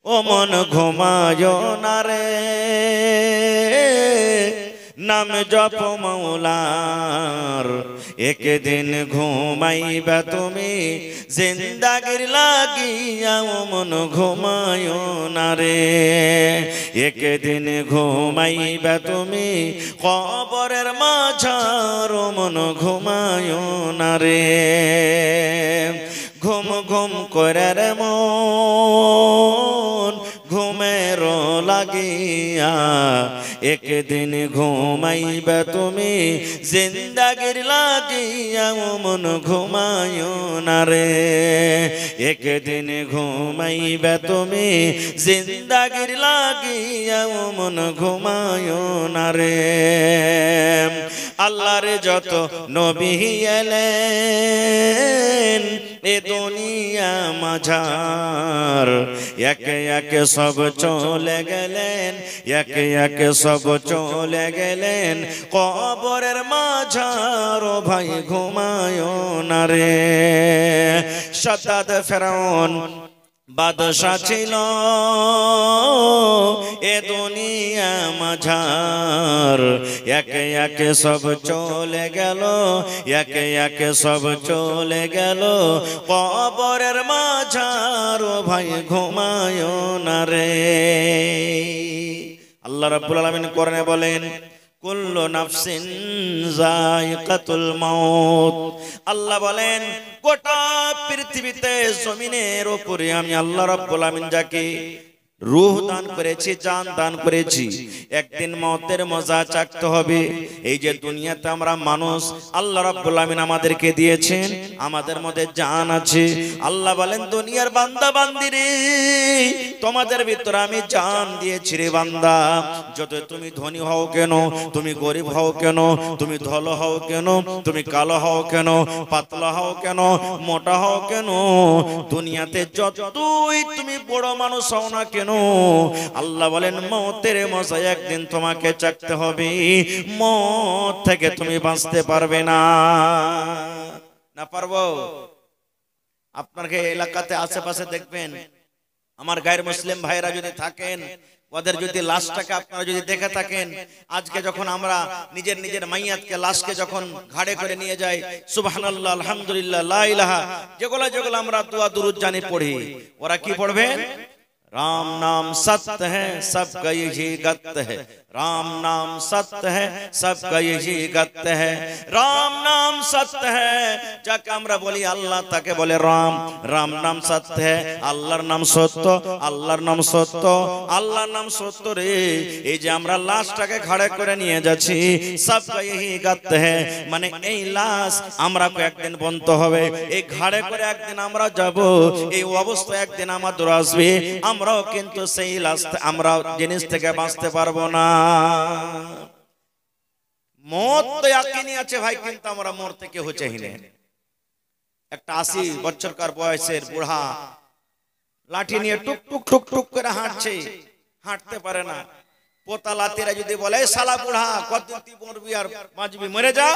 ও মন ঘুমায় না রে নাম জপ মৌলার একদিন ঘুমাইবা তুমি জিন্দাগির লাগিয়া ও মন ঘুমায় না রে একদিন ঘুমাইবা তুমি কবরের মাঝার ও মন ঘুমায় না রে ঘুম ঘুম করে রে মন ঘুমের লাগিয়া একদিন ঘুমাইবা তুমি জিন্দাগির লাগিয়া ও মন ঘুমায় না রে একদিন ঘুমাইবা তুমি জিন্দাগির লাগিয়া ও মন ঘুমায় না রে আল্লাহর যত নবী এলেন এ দুনিয়া মাঝার একে একে সব চলে গেলেন একে একে সব চলে গেলেন কবরের মাঝার ও ভাই ঘুমায় না রে শতাদ ফেরাউন বাদশা ছিল এ দুনিয়া মাঝার একে একে সব চলে গেল একে একে সব চলে গেল কবরের মাঝার ও ভাই ঘুমায় না রে আল্লাহ রাব্বুল আলামিন কোরআনে বলেন কুল্লু নাফসিন যায়িকাতুল মাউত আল্লাহ বলেন গোটা পৃথিবীতে জমিনের উপরে আমি আল্লাহ রাব্বুল আলামিন যাকে রূহ দান করেছি জান দান করেছি একদিন মওতের মজা চাকতে হবে এই যে দুনিয়াতে আমরা মানুষ আল্লাহ রাব্বুল আলামিন আমাদেরকে দিয়েছেন আমাদের মধ্যে জান আছে আল্লাহ বলেন দুনিয়ার বান্দা বান্দিরে তোমাদের ভিতরে আমি জান দিয়েছি রে বান্দা যত তুমি ধনী হও কেন তুমি গরিব হও কেন তুমি ধলো হও কেন তুমি কালো হও কেন পাতলা হও কেন মোটা হও কেন দুনিয়াতে যতই তুমি বড় মানুষ হও না কেন আল্লাহ বলেন মওতের মজা একদিন তোমাকে চাকতে হবে মওত থেকে তুমি বাঁচতে পারবে না না পারবো আপনাকে এলাকাতে আশেপাশে দেখবেন আমার গায়ের মুসলিম ভাইরা যদি থাকেন ওদের যদি লাশটাকে আপনারা যদি দেখে থাকেন আজকে যখন আমরা নিজের নিজের মাইয়াতকে লাশকে যখন ঘাড়ে করে নিয়ে যাই সুবহানাল্লাহ আলহামদুলিল্লাহ লা ইলাহা যেগুলো আমরা দোয়া দুরূদ জানি পড়ি ওরা কি পড়বেন राम नाम सत्य है सबका यही गत्य है राम नाम सत्य है सबका यही गत्य है राम नाम सत्य है যাকে আমরা বলি আল্লাহ তাকে বলে রাম রাম নাম সত্য है আল্লাহর নাম সত্য আল্লাহর নাম সত্য আল্লাহর নাম সত্য রে এই যে আমরা লাশটাকে ঘাড়ে করে নিয়ে যাচ্ছি सबका यही गत्य है মানে এই লাশ আমরা একদিন বন্ধ হবে এই ঘাড়ে করে একদিন আমরা যাব এই অবস্থা একদিন আমাদের আসবে আমরাও কিন্তু সেই লাশ আমরা জিনিস থেকে বাঁচতে পারবো না মত তো ইয়াকিনি আছে ভাই কিন্তু আমরা মরতে কেউ চাই না একটা 80 বছরকার বয়সের বুড়া লাঠি নিয়ে টুক টুক টুক টুক করে হাঁটছে হাঁটতে পারে না পোতা লাতিরা যদি বলে এই শালা বুড়া কতদিন তুই মরবি আর বাঁচবি মরে যা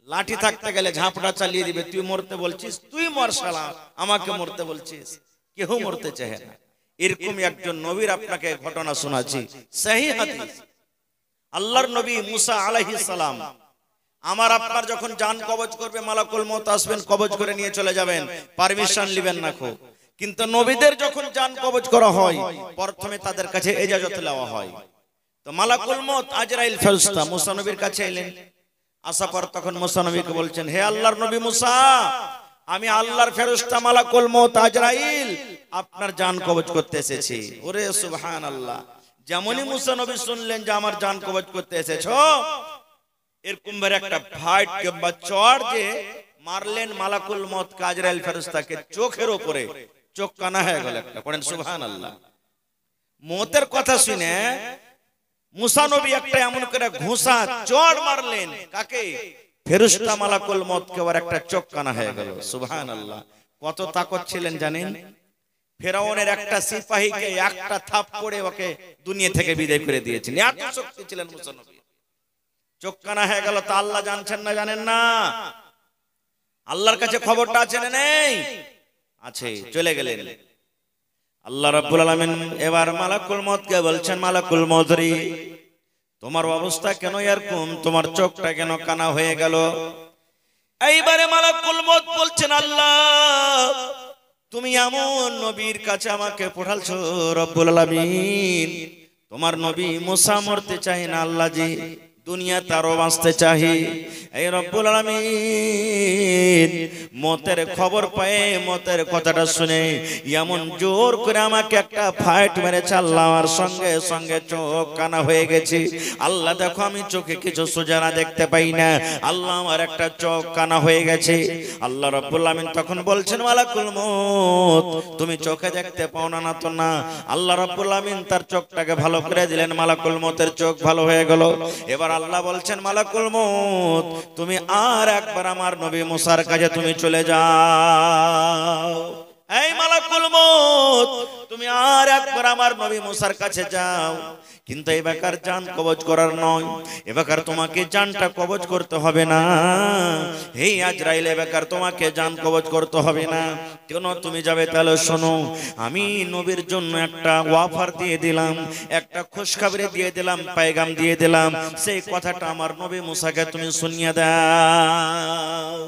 লাঠি থাকতে গেলে ঝাঁপটা চালিয়ে দিবে তুই মরতে বলছিস তুই মর শালা আমাকে মরতে বলছিস কেউ মরতে চায় না এরকম একজন নবীর আপনাকে ঘটনা শোনাচ্ছি সহিহ হাদিস আল্লাহর নবী মুসা আলাইহিস সালাম আমার আপনার যখন জান কবজ করবে মালাকুল মউত আসবেন কবজ করে নিয়ে চলে যাবেন পারমিশন নেবেন না কো কিন্তু নবীদের যখন জান কবজ করা হয় প্রথমে তাদের কাছে ইজাজত নেওয়া হয় তো মালাকুল মউত আজরাইল ফেরেশতা মুসা নবীর কাছে এলেন আসার পর তখন মুসা নবীকে বলছেন হে আল্লাহর নবী মুসা আমি আল্লাহর ফেরেশতা মালাকুল মউত আজরাইল আপনার জান কবজ করতে এসেছি ওরে সুবহানাল্লাহ যেমনই মুসা নবী শুনলেন যে আমার জান কবজ করতে এসেছো এরকম ভাবে একটা ফাইট কিংবা চড় যে মারলেন মালাকুল মউত আজরাইল ফেরেশতাকে চোখের উপরে চোখ কানা হয়ে গেল একটা পড়েন সুবহানাল্লাহ মউতের কথা শুনে মুসা নবী একটা এমন করে ঘুষা চড় মারলেন কাকে ফেরেশতা মালাকুল মউত কে আর একটা চোখ কানা হয়ে গেল সুবহানাল্লাহ কত তাকত ছিলেন জানেন ফেরাউনের একটা সিপাহীকে একটা থাপ্পড়ে ওকে দুনিয়া থেকে বিদায় করে দিয়েছেন এত শক্তি ছিলেন মুসা নবী চোখ কানা হয়ে গেল তা আল্লাহ জানছেন না জানেন না আল্লাহর কাছে খবরটা আছে না নেই আছে চলে গেলেন আল্লাহ রাব্বুল আলামিন এবার মালাকুল মউতকে বলছেন, মালাকুল মউত রে, তোমার অবস্থা কেন এরকম, তোমার চোখটা কেন কানা হয়ে গেল? এইবারে মালাকুল মউত বলছেন, আল্লাহ তুমি এমন নবীর কাছে আমাকে পাঠালছো রব্বুল আলামিন, তোমার নবী মুসা মরতে চায় না আল্লাহ জি, দুনিয়া তারও বাঁচতে চাহি। এই রব্বুল আলামিন মতের খবর পায়ে, মতের কথাটা শুনে এমন জোর করে আমাকে একটা ফাইট মেরেছে আল্লাহ, আমার সঙ্গে সঙ্গে চোখ কানা হয়ে গেছে। আল্লাহ দেখো আমি চোখে কিছু সোজা দেখতে পাই না, আল্লাহ আমার একটা চোখ কানা হয়ে গেছে। আল্লাহ রব্বুল আলামিন তখন বলছেন, মালাকুল মউত তুমি চোখে দেখতে পাও না, না তো না। আল্লাহ রব্বুল আলামিন তার চোখটাকে ভালো করে দিলেন, মালাকুল মউতের চোখ ভালো হয়ে গেল। এবার আল্লাহ বলছেন, মালাকুল মউত তুমি আর একবার আমার নবী মুসার কাছে তুমি চলে যাও। এই মালাকুল মউত তুমি আর একবার আমার নবী মুসার কাছে যাও, কিন্তু এই বেকার জান কবজ করার নয়, এ বেকার তোমাকে জানটা কবজ করতে হবে না। হে আজরাইল, এ বেকার তোমাকে জান কবজ করতে হবে না। কেন তুমি যাবে? তাহলে শোনো, আমি নবীর জন্য একটা ওয়াফার দিয়ে দিলাম, একটা খুশখবরি দিয়ে দিলাম, পেগাম দিয়ে দিলাম, সেই কথাটা আমার নবী মুসাকে তুমি শুনিয়ে দাও।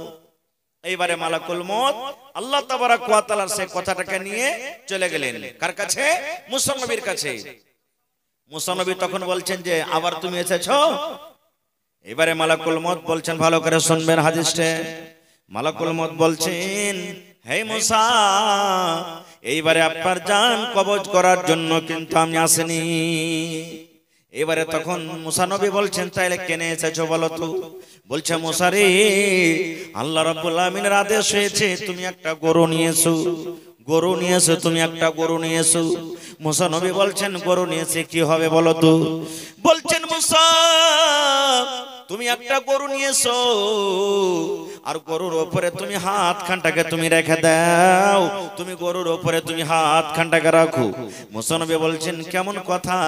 এইবারে মালাকুল মউত আল্লাহ তাবারাক ওয়া তাআলার সেই কথাটাকে নিয়ে চলে গেলেন কার কাছে? মুসা নবীর কাছে। মুসা নবী তখন বলছেন যে আবার তুমি এসেছো? এবারে মালাকুল মউত বলছেন, ভালো করে শুনবেন হাদিসটা। মালাকুল মউত বলছেন, হে মুসা, এইবারে আপনার জান কবজ করার জন্য কিন্তু আমি আসিনি। এবারে তখন মুসা নবী বলছেন, তাইলে কেন এসেছো বলো তো? বলছে, মুসা রে, আল্লাহ রাব্বুল আলামিনের আদেশ হয়েছে তুমি একটা গরু নিয়ে এসো, গরু নিয়ে এসো, তুমি একটা গরু নিয়ে এসো। মুসা নবী বলছেন, গরু নিয়ে এসে কি হবে বলো তো? বলছেন, মুসা তুমি একটা গরু নিয়ে এসো, আর গরুর উপরে তুমি হাত খানটাকে তুমি রেখে দাও, তুমি গরুর উপরে তুমি হাত খানটাকে রাখো। মুসা নবী বলছেন, কেমন কথা,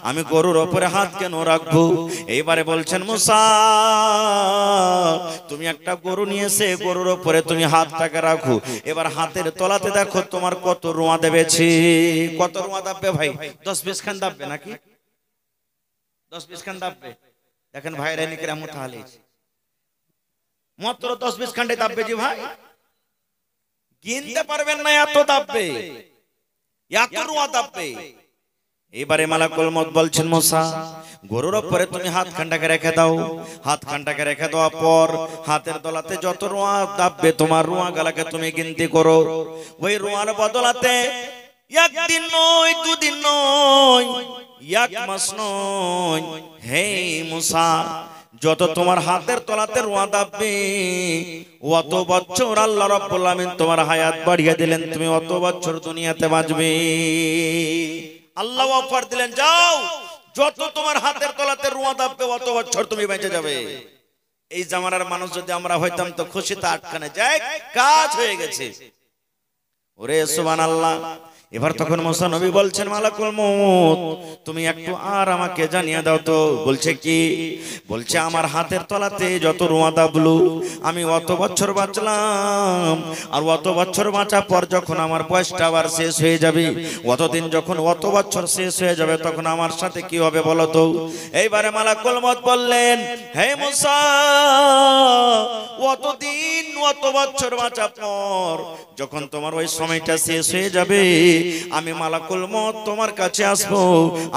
আমি গরুর উপরে হাত কেন রাখবো? এইবারে বলছেন, মুসা তুমি একটা গরু নিয়ে এসে গরুর উপরে তুমি হাতটাকে রাখো, এবার হাতের তলাতে দেখো তোমার কত রোঁয়া দেবেছে। কত রোঁয়া দাববে ভাই? 10-20 খান দাববে নাকি? 10-20 খান দাববে। দেখেন ভাইরা নিকরাম তাহলে মাত্র 10-20 খান্ডে দাববে জি ভাই, গিনতে পারবেন না, এত দাববে, এত রোঁয়া দাববে। এবারে মালাকুল মউত বলছেন, মুসা গরুর উপরে তুমি হাত খানটাকে রেখে দাও, হাত খানটাকে রেখে দেওয়ার পর হাতের তলাতে যত রোঁয়া দাববে তোমার রোঁয়া গালাকে তুমি গিনতি করো। ওই রোঁয়ার বদলাতে একদিন নয়, দুদিন নয়, এক মাস নয়, হে মুসা যত তোমার হাতের তলাতে রোঁয়া দাববে অত বছর আল্লাহ রাব্বুল আলামিন তোমার হায়াত বাড়িয়ে দিলেন, তুমি অত বছর দুনিয়াতে বাঁচবে। আল্লাহ অফার দিলেন, যাও যত তোমার হাতের তলাতে রোঁয়া দাববে অত বছর তুমি বেঁচে যাবে। এই জামানার মানুষ যদি আমরা হইতাম তো খুশিতে আটকানে যায়, কাজ হয়ে গেছে। ওরে সুবহানাল্লাহ। এবার তখন মুসা নবী বলছেন, মালাকুল মউত তুমি একটু আর আমাকে জানিয়ে দাও তো। বলছে কি? বলছে আমার হাতের তলাতে যত রোঁয়া দাবলো আমি অত বছর বাঁচলাম, আর অত বছর বাঁচার পর যখন আমার বয়সটা আবার শেষ হয়ে যাবে, অতদিন যখন অত বছর শেষ হয়ে যাবে তখন আমার সাথে কি হবে বলো তো? এইবারে মালাকুল মউত বললেন, হে মুসা অতদিন অত বছর বাঁচার পর যখন তোমার ওই সময়টা শেষ হয়ে যাবে আমি মালাকুল মউত তোমার কাছে আসবো,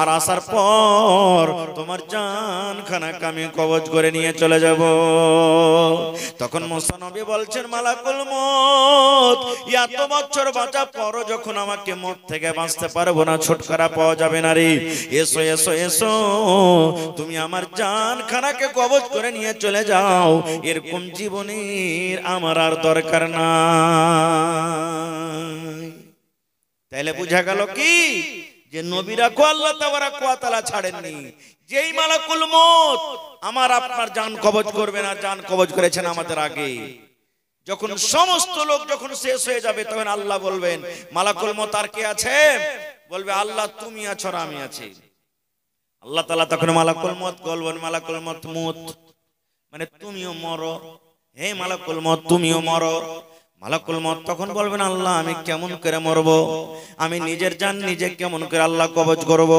আর আসার পর তোমার জান খানাকে আমি কবজ করে নিয়ে চলে যাব। তখন মুসা নবী বলছেন, মালাকুল মউত এত বছর বাঁচার পর যখন আমাকে মউত থেকে বাঁচতে পারবো না, ছুটকারা পাওয়া যাবে না রে, এসো এসো এসো তুমি আমার জান খানাকে কবজ করে নিয়ে চলে যাও, এরকম জীবনের আমার আর দরকার নাই। তাহলে বুঝা গেল কি যে নবীরা কো আল্লাহ তাবারাক ওয়া তাআলা ছাড়েননি। যেই মালাকুল মউত আমার আপনার জান কবজ করবে না, জান কবজ করেছেন আমাদের আগে। যখন সমস্ত লোক যখন শেষ হয়ে যাবে তখন আল্লাহ বলবেন, মালাকুল মউত আর কে আছে? বলবে, আল্লাহ তুমি আছো আর আমি আছি। আল্লাহ তাআলা তখন মালাকুল মউত বলবেন, মালাকুল মউত মুত মানে তুমিও মরো, হে মালাকুল মউত তুমিও মরো। মালাকুল মউত তখন বলবেন আল্লাহ আমি কেমন করে মরব, আমি নিজের জান নিজে কেমন করে আল্লাহ কবজ করব।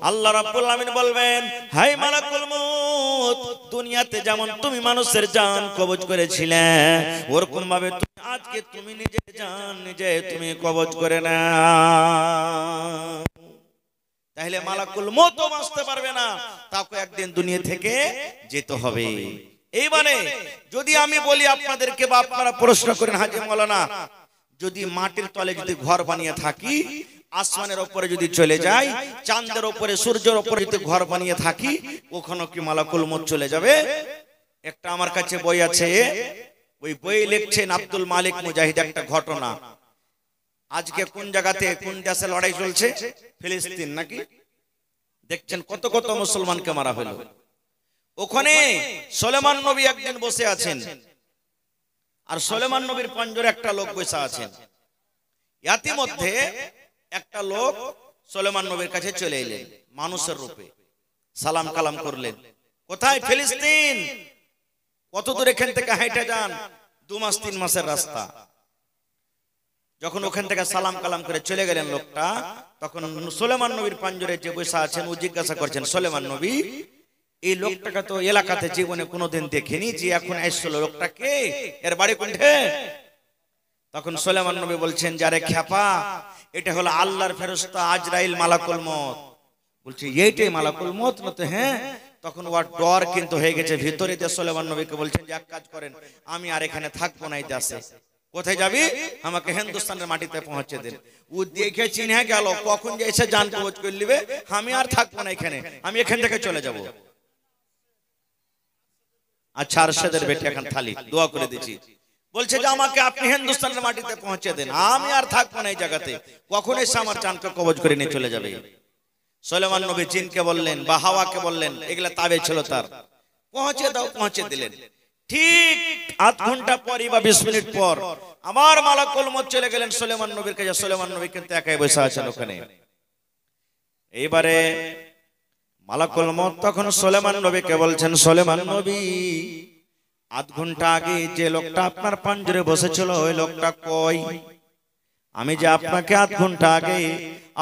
আল্লাহ রাব্বুল আলামিন বলবেন হাই মালাকুল মউত, দুনিয়াতে যেমন তুমি মানুষের জান কবজ করেছিলে ওরকম ভাবে আজকে তুমি নিজের জান নিজে তুমি কবজ করে নাও। তাহলে মালাকুল মউত বাঁচতে পারবে না, তাকে একদিন দুনিয়া থেকে যেতে হবে। এইবারে যদি আমি বলি আপনাদেরকে বা আপনারা প্রশ্ন করেন হাজী মাওলানা, যদি মাটির তলে যদি ঘর বানিয়ে থাকি, আসমানের উপরে যদি চলে যাই, চাঁদের উপরে সূর্যের উপরে যদি ঘর বানিয়ে থাকি, ওখানে কি মালাকুল মউত চলে যাবে? একটা আমার কাছে বই আছে, ওই বই লিখছেন আব্দুল মালিক মুজাহিদ একটা ঘটনা। আজকে কোন জায়গাতে কোন দেশে লড়াই চলছে? ফিলিস্তিন নাকি? দেখছেন কত কত মুসলমানকে মারা হলো। ওখানে সুলেমান নবী একদিন বসে আছেন, আর সুলেমান নবীর পাঞ্জরে একটা লোক বসে আছেন। ইতিমধ্যে একটা লোক সুলেমান নবীর কাছে চলে এলেন মানুষের রূপে, সালাম কালাম করলেন। কোথায়? ফিলিস্তিন। কত দূর এখান থেকে হেঁটে যান? 2 মাস 3 মাসের রাস্তা। যখন ওখান থেকে সালাম কালাম করে চলে গেলেন লোকটা, তখন সুলেমান নবীর পাঞ্জরে যে বসে আছেন ও জিজ্ঞাসা করছেন, সুলেমান নবী এই লোকটাকে তো এলাকাতে জীবনে কোনোদিন দেখিনি, যে এখন আসছিল লোকটা কে, এর বাড়ি কোনঠে? তখন সুলেমান নবী বলছেন যারে খ্যাপা, এটা হলো আল্লাহর ফেরেশতা আজরাইল মালাকুল মউত। বলছে এইটাই মালাকুল মউত না? তো হ্যাঁ। তখন ওর ডর কিন্তু হয়ে গেছে ভিতরে। যে সুলেমান নবীকে বলছেন যে এক কাজ করেন, আমি আর এখানে থাকবো না, এই দেশে। কোথায় যাবি? আমাকে হিন্দুস্তানের মাটিতে পৌঁছে দেন। ও দেখে চিনে গেল কখন যে এসে জান কবজ করে নিবে, আমি আর থাকবো না এখানে, আমি এখান থেকে চলে যাব। আচ্ছা আরশাদের বেটি এখন থালি দোয়া করে দিচ্ছি, বলছে যে আমাকে আপনি হিন্দুস্তানের মাটিতে পৌঁছে দেন, আমি আর থাকবো না এই জায়গাতে, কখন এসে আমার জানকে কবজ করে নিয়ে চলে যাবে। সুলেমান নবী জিনকে বললেন বা হাওয়াকে বললেন, এগুলা তাবে ছিল তার, পৌঁছে দাও, পৌঁছে দিলেন। ঠিক আধ ঘন্টা পর বা 20 মিনিট পর আমার মালাকুল মউত চলে গেলেন সুলেমান নবীর কাছে। সুলেমান নবী কিন্তু একাই বসে আছেন ওখানে। এইবারে মালাকুল মউত তখন সুলেমান নবীকে বলছেন, সুলেমান নবী আধ ঘন্টা আগে যে লোকটা আপনার পাঞ্জরে বসেছিল ওই লোকটা কই? আমি যে আপনাকে আধ ঘন্টা আগে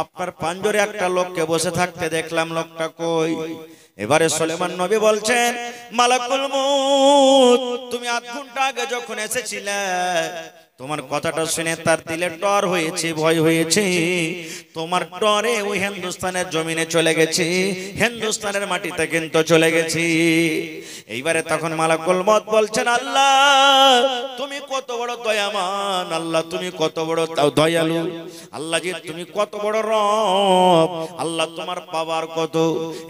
আপনার পাঞ্জরে একটা লোককে বসে থাকতে দেখলাম, লোকটা কই? এবারে সুলেমান নবী বলছেন, মালাকুল মউত তুমি আধ ঘন্টা আগে যখন এসেছিলে, তোমার কথাটা শুনে তার দিলে ডর হয়েছে, ভয় হয়েছে। তোমার ডরে ওই হিন্দুস্তানের জমিনে চলে গেছি, হিন্দুস্তানের মাটিতে কিন্তু চলে গেছি। এইবারে তখন মালাকুল মউত বলছেন, আল্লাহ তুমি কত বড় দয়াবান, আল্লাহ তুমি কত বড় দয়ালু, আল্লাহ জি তুমি কত বড় রব, আল্লাহ তোমার পাওয়ার কত।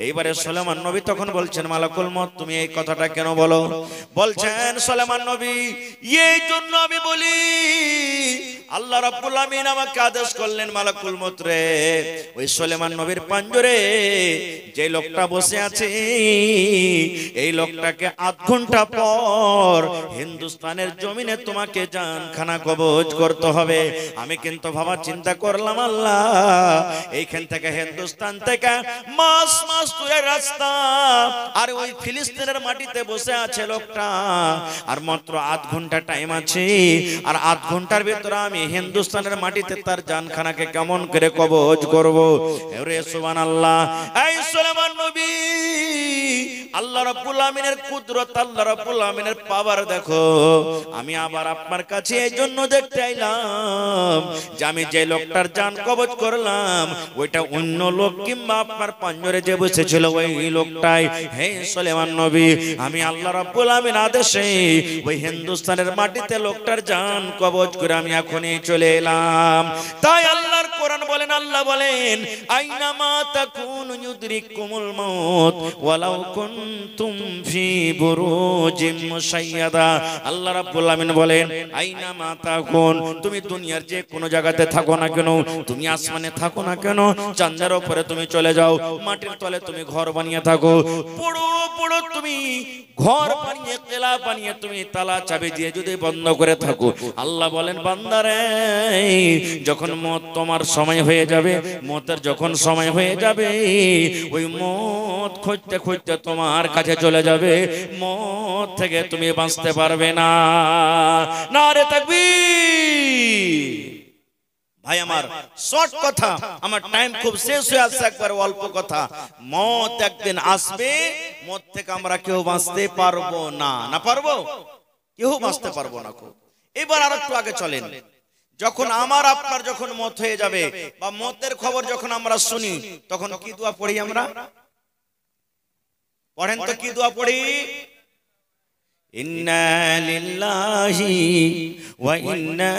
এইবারে সুলেমান নবী তখন বলছেন, মালাকুল মউত তুমি এই কথাটা কেন বলো? বলছেন সুলেমান নবী, এই জন্য আমি বলি, আল্লাহ রাব্বুল আমিন আমাকে আদেশ করলেন, মালাকুল মউত রে ওই সুলেমান নবীর পাঞ্জরে যে লোকটা বসে আছে, এই লোকটাকে আধ ঘন্টা পর হিন্দুস্তানের জমিনে তোমাকে জানখানা কবজ করতে হবে। আমি কিন্তু ভাবা চিন্তা করলাম, আল্লাহ এইখান থেকে হিন্দুস্তান থেকে মাস মাস দূরের রাস্তা, আর ওই ফিলিস্তিনের মাটিতে বসে আছে লোকটা, আর মাত্র আধ ঘন্টা টাইম আছে, আর আধ ঘন্টার ভিতরে আমি হিন্দুস্তানের মাটিতে তার জানখানাকে কেমন করে কবজ করব? ওরে সুবহানাল্লাহ। এই সুলেমান নবী আল্লাহ রাব্বুল আমিনের কুদরত, আল্লাহ রাব্বুল আমিনের পাওয়ার দেখো। আমি আবার আপনার কাছে এই জন্য দেখতে আইলাম যে আমি যে লোকটার জান কবজ করলাম ওইটা অন্য লোক কিংবা আপনার পাঞ্জরে যে বসেছিল ওই লোকটাই। হে সুলেমান নবী, আমি আল্লাহ রাব্বুল আমিন আদেশে ওই হিন্দুস্তানের মাটিতে লোকটার জান কবজ করে আমি এখনই চলে এলাম। তাই আল্লাহর কোরআন বলেন, আল্লাহ বলেন, আইনামা তাকুনু ইউদরিকুমুল মাউত ওয়ালাউ কুনতুম ফি বুরুজিম মুশাইয়াদা। আল্লাহ রাব্বুল আমিন বলেন, আইনামা তাকুন, তুমি দুনিয়ার যে কোন জায়গাতে থাকো না কেন, তুমি আসমানে থাকো না কেন, চাঁদের উপরে তুমি চলে যাও, মাটির তলে তুমি ঘর বানিয়ে থাকো, বড় বড় তুমি ঘর বানিয়ে কেলা বানিয়ে তুমি তালা চাবি দিয়ে যদি বন্ধ করে থাকো, আল্লাহ বলেন বান্দারে যখন মত তোমার সময় হয়ে যাবে, মতের যখন সময় হয়ে যাবে, ওই মত খুঁজতে খুঁজতে তোমার কাছে চলে যাবে, মত থেকে তুমি বাঁচতে পারবে না। নারে তাকবীর। ভাই আমার শর্ট কথা, আমার টাইম খুব শেষ হয়ে আসছে, একবার অল্প কথা। মত একদিন আসবে, মত থেকে আমরা কেউ বাঁচতে পারবো না। না পারবো? কেউ বাঁচতে পারবো না। এবার আর একটু আগে চলেন। যখন আমার আপনার যখন মত হয়ে যাবে বা মতের খবর যখন আমরা শুনি, তখন কি দোয়া পড়ি আমরা? পড়েন তো, কি দোয়া পড়ি? ইন্না লিল্লাহি ওয়া ইন্না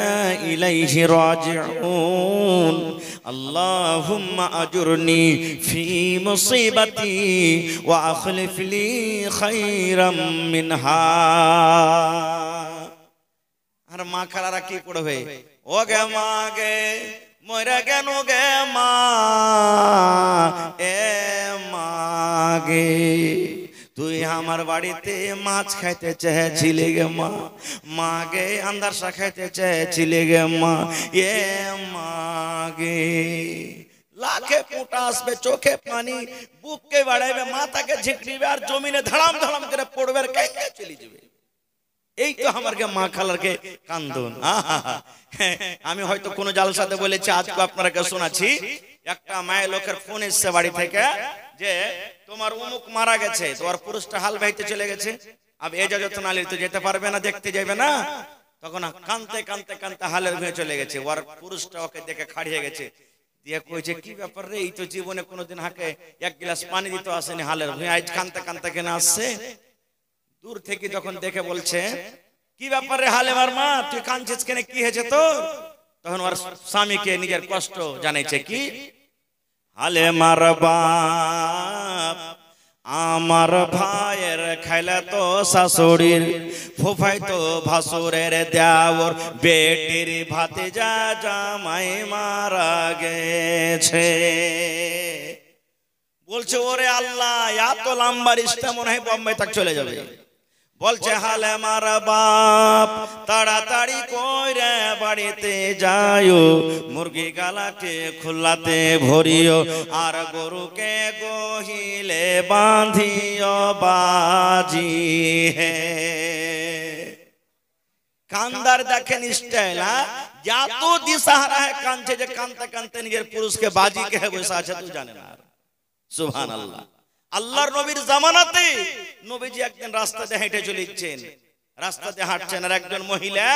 ইলাইহি রাজিউন, আল্লাহুম্মা আজুরনি ফি মুসিবাতি ওয়া আখলিফ লি খায়রাম মিনহা। আর মা খালারা কি পড়বে? ও গে মা গে মরে গেল গে মা, এ মা গে তুই আমার বাড়িতে মাছ খাইতে চেয়েছিলে গে মা, মা গে আন্দারসা খাইতে চেয়েছিলে গে মা, এ মা গে। লাখে ফোঁটা আসবে, চোখে পানি, বুককে বাড়াইবে, মাথাকে ঝিঁকড়িবে, আর জমিনে ধাড়াম ধাড়াম করে পড়বে, আর কাইতে চলে যাবে। এই তো আমার মা খালারকে কান্দন। আমি হয়তো কোনো জালসাতে বলেছি, আজকে আপনাকে শোনাচ্ছি। একটা মায়ের লোকের ফোন এসছে বাড়ি থেকে যে তোমার অমুক মারা গেছে, তোমার পুরুষটা হাল বাইতে চলে গেছে, अब এজাজত না নিলে তো যেতে পারবে না, দেখতে যাবে না। তখন কাঁদতে কাঁদতে কাঁদতে হালের ভেঙে চলে গেছে, ওর পুরুষটা ওকে দেখে খাড়িয়ে গেছে, দিয়ে কইছে কি ব্যাপার রে, এই তো জীবনে কোনোদিন হাকে এক গ্লাস পানি দিতে আসেনি, হালের ভেঙে আজ কাঁদতে কাঁদতে কেন আসছে। দূর থেকে যখন দেখে বলছে কি ব্যাপার রে হালেমার মা, তুই কাঁদছিস কেন, কি হয়েছে তোর? তখন ওর স্বামীকে নিজের কষ্ট জানাইছে, কি হালেমার বাপ আমার ভাইয়ের খাইলা তো শাশুড়ির, ফুফাই তো ভাসুরের দেওর, বেটির ভাতিজা জামাই মারা গেছে। বলছে ওরে আল্লাহ, এত লম্বা রিস্তা মনে হয় বোম্বে তক চলে যাবে। বলছে হালেমার বাপ তাড়াতাড়ি কইরে বাড়িতে যাইও, মুরগি গালাকে খুল্লাতে ভরিও, আর গরুকে গহিলে বাঁধিও বাজি হে। কান্দার দেখেন স্টাইল, এত দিশাহারা কাঁদছে যে কাঁদতে কাঁদতে নিজের পুরুষকে বাজি কে বসে আছে, তুই জানে না। সুবহানাল্লাহ। আল্লাহর নবীর জামানাতে নবীজি একদিন রাস্তাতে হেঁটে চলেছেন, রাস্তাতে হাঁটছেন, আর একজন মহিলা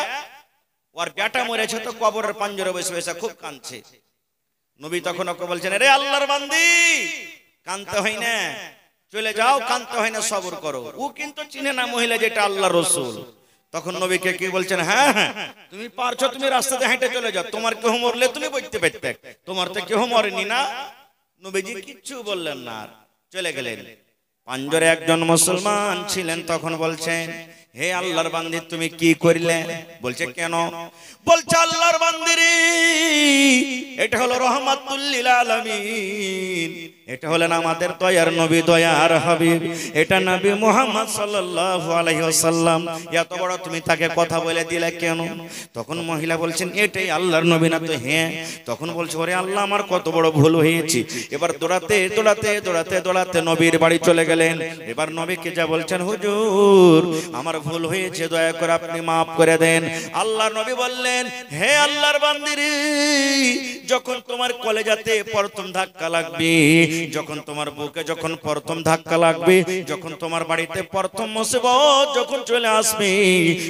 ওর বেটা মরেছে তো কবরের পাঞ্জরে বসে বসে খুব কাঁদছে। নবী তখন ওকে বলছেন, রে আল্লাহর বান্দি, কাঁদতে হয় না, চলে যাও, কাঁদতে হয় না, সবর করো। ও কিন্তু চিনে না মহিলা যেটা আল্লাহর রাসূল। তখন নবীকে কি বলছেন, হ্যাঁ হ্যাঁ তুমি পারছো, তুমি রাস্তাতে হেঁটে চলে যাও, তোমার কেউ মরলে তুমি বইতে পারতে, তোমার তো কেউ মরেনি না। নবীজি কিচ্ছু বললেন না, চলে গেলেন। পাঞ্জরে একজন মুসলমান ছিলেন, তখন বলছেন, হে আল্লাহর বান্দি তুমি কি করিলে? বলছে কেন? বলছে আল্লাহর বান্দিরে, এটা হলো রহমাতুল লিল আলামিন, এটা হলেন আমাদের দয়ার নবী, দয়ার হাবিব, এটা নবী মুহাম্মদ সাল্লাল্লাহু আলাইহি ওয়াসাল্লাম, এত বড় তুমি তাকে কথা বলে দিলে কেন? তখন মহিলা বলছেন, এটাই আল্লাহর নবী না তো? হ্যাঁ। তখন বলছে, ওরে আল্লাহ, আমার কত বড় ভুল হয়েছে। এবার দৌড়াতে দৌড়াতে দৌড়াতে দৌড়াতে নবীর বাড়ি চলে গেলেন। এবার নবীকে যা বলছেন, হুজুর আমার ভুল হয়েছে, দয়া করে আপনি মাফ করে দেন। আল্লাহর নবী বললেন, হে আল্লাহর বান্দিরে, যখন তোমার কলেজাতে প্রথম ধাক্কা লাগবে, যখন তোমার বুকে যখন প্রথম ধাক্কা লাগবে, যখন তোমার বাড়িতে প্রথম মুসিবত যখন চলে আসবে,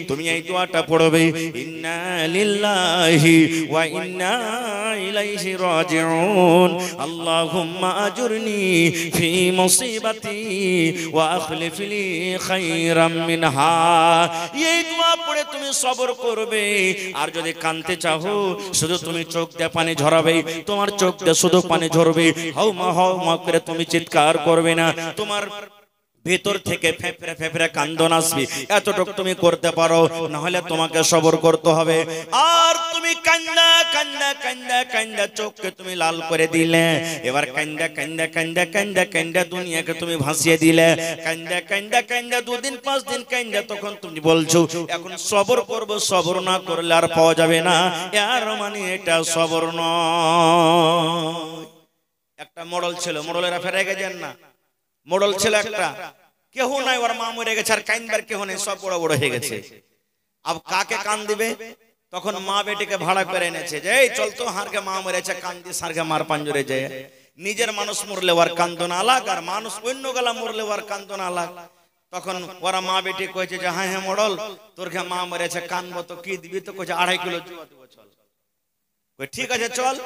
তুমি এই দোয়াটা পড়বে, ইন্না লিল্লাহি ওয়া ইন্না ইলাইহি রাজিউন, আল্লাহুম্মা আজুরনি ফি মুসিবাতি ওয়া আখলিফ লি খায়রাম মিনহা। এই দোয়া পড়ে তুমি সবর করবে। আর যদি কাঁদতে চাও, শুধু তুমি চোখ দিয়ে পানি ঝরাবে, তোমার চোখ দিয়ে শুধু পানি ঝরবে, হাউমা হাউমা করে তুমি চিৎকার করবে না, তোমার ভেতর থেকে ফেফড়ে ফেফড়ে কান্দন আসবে, এতটুক তুমি করতে পারো, না হলে তোমাকে সবর করতে হবে। আর তুমি কান্দা কান্দা কান্দা কান্দা চোখকে তুমি লাল করে দিলে, এবার কান্দা কান্দা কান্দা কান্দা কান্দা দুনিয়াকে তুমি ভাসিয়ে দিলে, কান্দা কান্দা কান্দা 2 দিন 5 দিন কান্দা, তখন তুমি বলছো এখন সবর করব, সবর না করলে আর পাওয়া যাবে না, এর মানে এটা সবর নয়। একটা মোড়ল ছিল, মোড়লেরা ফেরে গেছেন না, মোড়ল ছিল একটা, কেহ নাই, ওর মা মরে গেছে, আর কাইনবার কেহ নেই, সব বড় বড় হয়ে গেছে। अब কাকে কান দিবে? তখন মা বেটিকে ভাড়া করে এনেছে, যে এই চল তো, হারকে মা মরেছে, কান দিয়ে সারকে মার পাঞ্জরে যায়। নিজের মানুষ মরলে ওর কান্দন আলাগ, আর মানুষ অন্য গলা মরলে ওর কান্দন আলাগ। তখন ওরা মা বেটি কইছে যে হ্যাঁ হ্যাঁ মোড়ল, তোর কে মা মরেছে, কানবো তো কি দিবি? তো কইছে 2.5 কিলো জুয়া দেবো, চল। কই ঠিক আছে চল।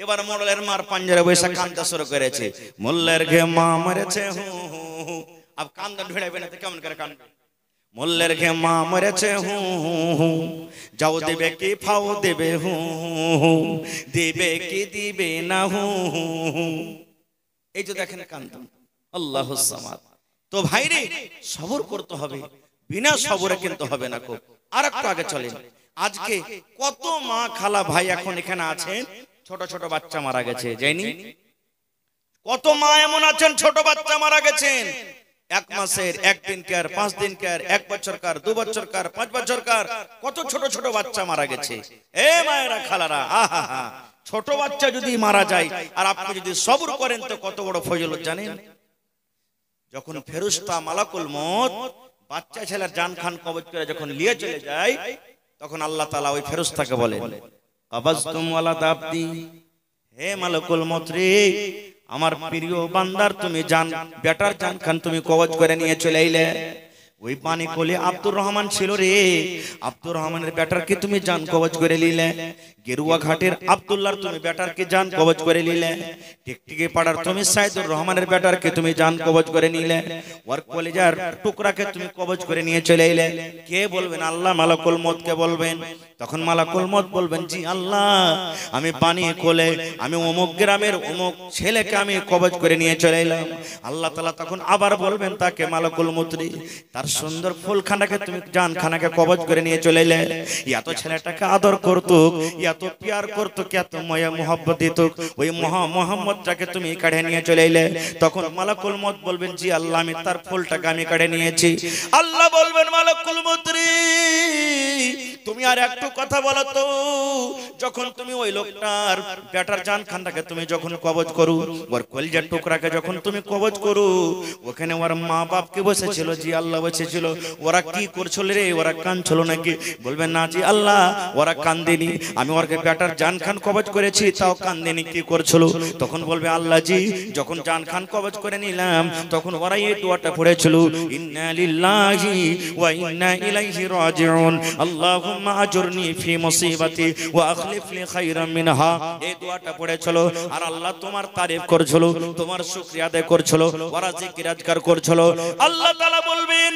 এবার মোড়লের মার পাঞ্জরে বসে কান্দতে শুরু করেছে, মোল্লের ঘে মা মরেছে হু হু হু। अब কান্দন ঢেড়াবে না তো কেমন করে কান্দবে? মোল্লের ঘে মা মরেছে হু হু, যাও দেবে কি ফাও দেবে হু হু, দেবে কি দিবে না হু হু। এই যে দেখেন কান্দন, আল্লাহুস সামাদ। তো ভাইরে সবর করতে হবে, বিনা সবরে কিন্তু হবে না। খুব আর একটু আগে চলেন। আজকে কত মা খালা ভাই এখন এখানে আছেন, ছোট ছোট বাচ্চা মারা গেছে, যায়নি? কত মা এমন আছেন ছোট বাচ্চা মারা গেছেন, 1 মাসের, 1 দিনকার, 5 দিনকার, 1 বছরকার, 2 বছরকার, 5 বছরকার, কত ছোট ছোট বাচ্চা মারা গেছে। এ মায়েরা খালারা, আহা হা, ছোট বাচ্চা যদি মারা যায় আর আপনি যদি সবর করেন তো কত বড় ফজিলত জানেন? যখন ফেরেশতা মালাকুল মউত বাচ্চা ছেলের জান খান কবজ করে যখন নিয়ে চলে যায়, তখন আল্লাহ তাআলা ওই ফেরেশতাকে বলেন, কাবাজতুম ওয়ালা দাবদি, হে মালাকুল মউত রে, আমার প্রিয় বান্দার তুমি জান, বেটার জান খান তুমি কবজ করে নিয়ে চলে আইলে। ওই পানি কোলে আব্দুর রহমান ছিল রে, আব্দুর রহমানের বেটারকে তুমি জান কবজ করে নিলে। গেরুয়া ঘাটের আব্দুল্লাহর তুমি বেটারকে জান কবজ করে নিলে। টিকটিকি পাড়ার তুমি সাইদুর রহমানের বেটারকে তুমি জান কবজ করে নিলে। ওর কলিজার টুকরাকে তুমি কবজ করে নিয়ে চলে এলে। কে বলবেন? আল্লাহ মালাকুল মউতকে বলবেন। তখন মালাকুল মউত বলবেন, জি আল্লাহ, আমি পানি কোলে আমি অমুক গ্রামের অমুক ছেলেকে আমি কবজ করে নিয়ে চলে এলাম। আল্লাহ তাআলা তখন আবার বলবেন তাকে, মালাকুল মউত রে, তার সুন্দর ফুলখানাকে তুমি জান খানাকে কবজ করে নিয়ে চলে এলে। এত ছেলেটাকে আদর করতো, এত প্যার করতো, এত মায়া মোহব্বত দিত, ওই মোহাম্মদটাকে তুমি কাঢ়ে নিয়ে চলে এলে। তখন মালাকুল মউত বলবেন, জি আল্লাহ, আমি তার ফুলটাকে আমি কাঢ়ে নিয়েছি। আল্লাহ বলবেন, মালাকুল মউত রে, তুমি আর একটু কথা বলো তো, যখন তুমি ওই লোকটার বেটার জান খানটাকে তুমি যখন কবজ করো, ওর কলিজার টুকরাকে যখন তুমি কবজ করো, ওখানে ওর মা বাপকে বসেছিল, জি আল্লাহ বসেছিল, ওরা কি করছিল রে? ওরা কাঁদছিল নাকি? বলবেন না জি আল্লাহ, ওরা কান্দেনি, আমি ওরকে বেটার জান খান কবজ করেছি, তাও কান্দেনি, কি করছিল? তখন বলবে, আল্লাহ জি, যখন জান খান কবজ করে নিলাম, তখন ওরা এই দোয়াটা পড়েছিল, ইন্না লিল্লাহি ওয়া ইন্না ইলাইহি রাজিউন, আল্লাহুম্মা আজুরনি ফি মুসিবাতি ওয়া আখলিফ লি খায়রাম মিনহা। এই দোয়াটা পড়েছিল, আর আল্লাহ তোমার তারিফ করছিল, তোমার শুকরিয়া আদায় করছিল, ওরা জিকির আজকার করছিল। আল্লাহ তাআলা বলবেন,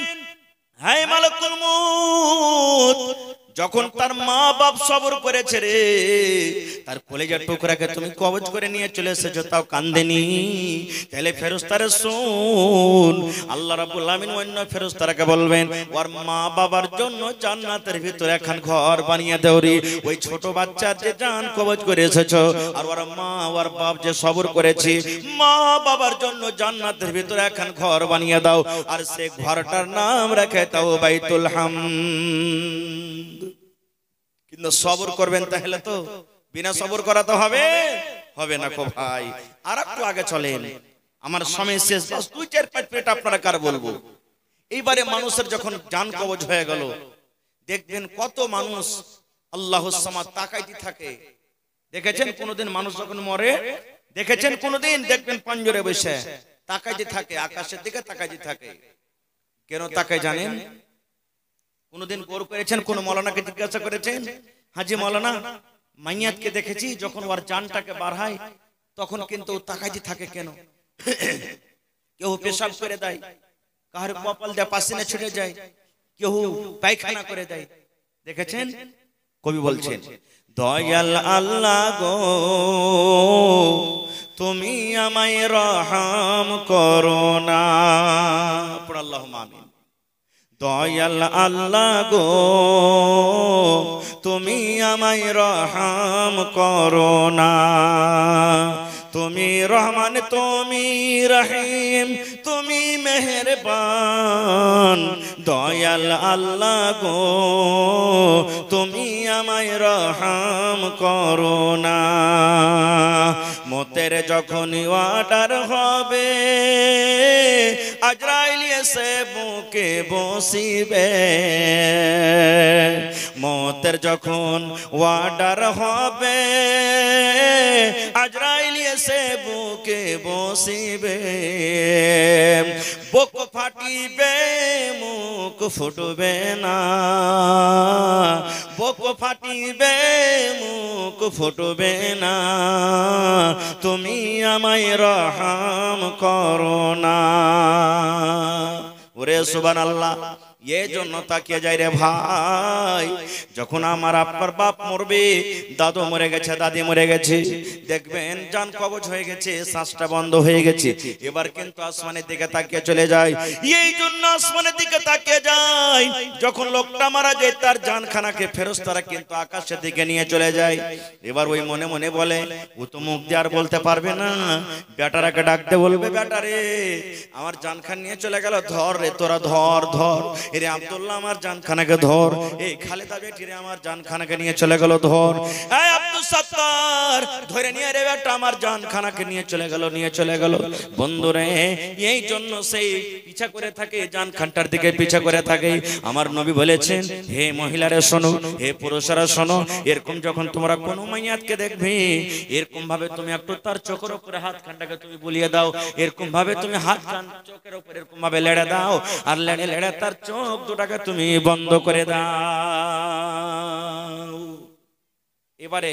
হে মালাকুল মউত, যখন তার মা বাপ সবর করেছে রে, তার কলিজার টুকরাকে তুমি কবজ করে নিয়ে চলে এসেছো, তাও কান্দেনি, তাহলে ফেরেশতারা শুন, আল্লাহ রাব্বুল আমিন অন্য ফেরেশতারাকে বলবেন, ওর মা বাবার জন্য জান্নাতের ভিতরে একখান ঘর বানিয়ে দাও রে। ওই ছোট বাচ্চার যে জান কবজ করে এসেছো, আর ওর মা ওর বাপ যে সবর করেছে, মা বাবার জন্য জান্নাতের ভিতরে একখান ঘর বানিয়ে দাও, আর সে ঘরটার নাম রেখে দাও বাইতুল হামদ। কিন্তু সবর করবেন, তাহলে তো বিনা সবর করা তো হবে না কো ভাই। আর একটু আগে চলেন, আমার সময় শেষ, বাস 2-4-5 মিনিট আপনারা কার বলবো। এইবারে মানুষের যখন জান কবজ হয়ে গেল, দেখবেন কত মানুষ আল্লাহুস সামাদ তাকাইতে থাকে। দেখেছেন কোনদিন মানুষ যখন মরে, দেখেছেন কোনদিন? দেখবেন পাঞ্জরে বসে তাকাইতে থাকে, আকাশের দিকে তাকাইতে থাকে। কেন তাকায় জানেন? কোনদিন গৌর করেছেন? কোন মৌলানাকে জিজ্ঞাসা করেছেন, হাজি মৌলানা, মাইয়াতকে দেখেছি যখন ওর জানটাকে বাড়ায় তখন কিন্তু তাকাইতে থাকে কেন? কেউ পেশাব করে দেয়, কার কপাল দিয়ে পাসিনা ছুটে যায়, কেউ পায়খানা করে দেয়। দেখেছেন? কবি বলছেন, দয়াল আল্লাহ গো তুমি আমায় রহম করো না। পড় আল্লাহুম্মা আমিন। দয়াল আল্লাহ গো তুমি আমায় রহম করো না। তুমি রহমান তুমি রহিম তুমি মেহেরবান। দয়াল আল্লাহ গো তুমি আমায় রহম করো না। মতের যখন অর্ডার হবে আজরাইল এসে বুকে বসিবে। মতের যখন অর্ডার হবে আজরাইল এসে বুকে বসিবে। বুক ফাটিবে মুখ ফুটবে না। বুক ফাটিবে মুখ ফুটবে না। তুমি আমায় রহম করো না। ওরে সুবহানাল্লাহ। এই জন্য তাকিয়ে যাই রে ভাই, যখন আমার আপনার বাপ মরবে, দাদু মরে গেছে, দাদি মরে গেছে, দেখবেন জান কবজ হয়ে গেছে, শ্বাসটা বন্ধ হয়ে গেছে, এবার কিন্তু আসমানের দিকে তাকিয়ে চলে যায়। এই জন্য আসমানের দিকে তাকিয়ে যায়, যখন লোকটা মারা যায় তার জানখানাকে ফেরেশতারা কিন্তু আকাশের দিকে নিয়ে চলে যায়। এবার ওই মনে মনে বলে, ও তো মুখ দিয়ে আর বলতে পারবে না, বেটারাকে ডাকতে বলবে, বেটা রে আমার জানখান নিয়ে চলে গেল, ধর রে তোরা ধর ধর। রে আব্দুল্লাহ আমার জানখানাকে ধর। এই খালেদা বেটি রে আমার জানখানাকে নিয়ে চলে গেল, ধর। এই আব্দুল সত্তার ধরে নিয়ে রে বেটা আমার জানখানাকে নিয়ে চলে গেল, নিয়ে চলে গেল। বন্ধুরে এই জন্য সেই পিছা করে থাকে, জানখানটার দিকে পিছা করে থাকে। আমার নবী বলেছেন, হে মহিলারা শোনো, হে পুরুষরা শোনো, এরকম যখন তোমরা কোনো মাইয়াতকে দেখবে, এরকম ভাবে তুমি একটু তার চোখের উপরে হাত খানটাকে তুমি বুলিয়ে দাও, এরকম ভাবে তুমি হাত খান চোখের উপরে এরকম ভাবে লেড়ে দাও, আর লেড়ে লেড়ে তার চোখ দুটাকে তুমি বন্ধ করে দাও। এবারে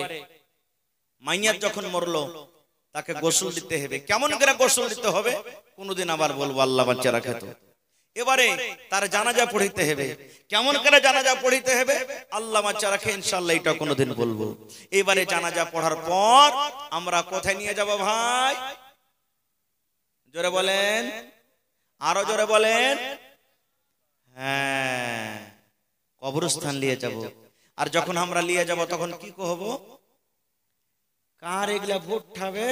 মাইয়াত যখন মরলো তাকে গোসল দিতে হবে। কেমন করে গোসল দিতে হবে কোনদিন আবার বলবো, আল্লাহ বাচ্চা রাখে তো। এবারে তার জানাজা পড়িতে হবে। কেমন করে জানাজা পড়িতে হবে আল্লাহ বাচ্চা রাখে, ইনশাআল্লাহ এটা কোনদিন বলবো। এবারে জানাজা পড়ার পর আমরা কোথায় নিয়ে যাব ভাই? জোরে বলেন, আরো জোরে বলেন। হ্যাঁ, কবরস্থান নিয়ে যাব। আর যখন আমরা নিয়ে যাব তখন কি কহব? কার এগুলা ভুট্টা বে,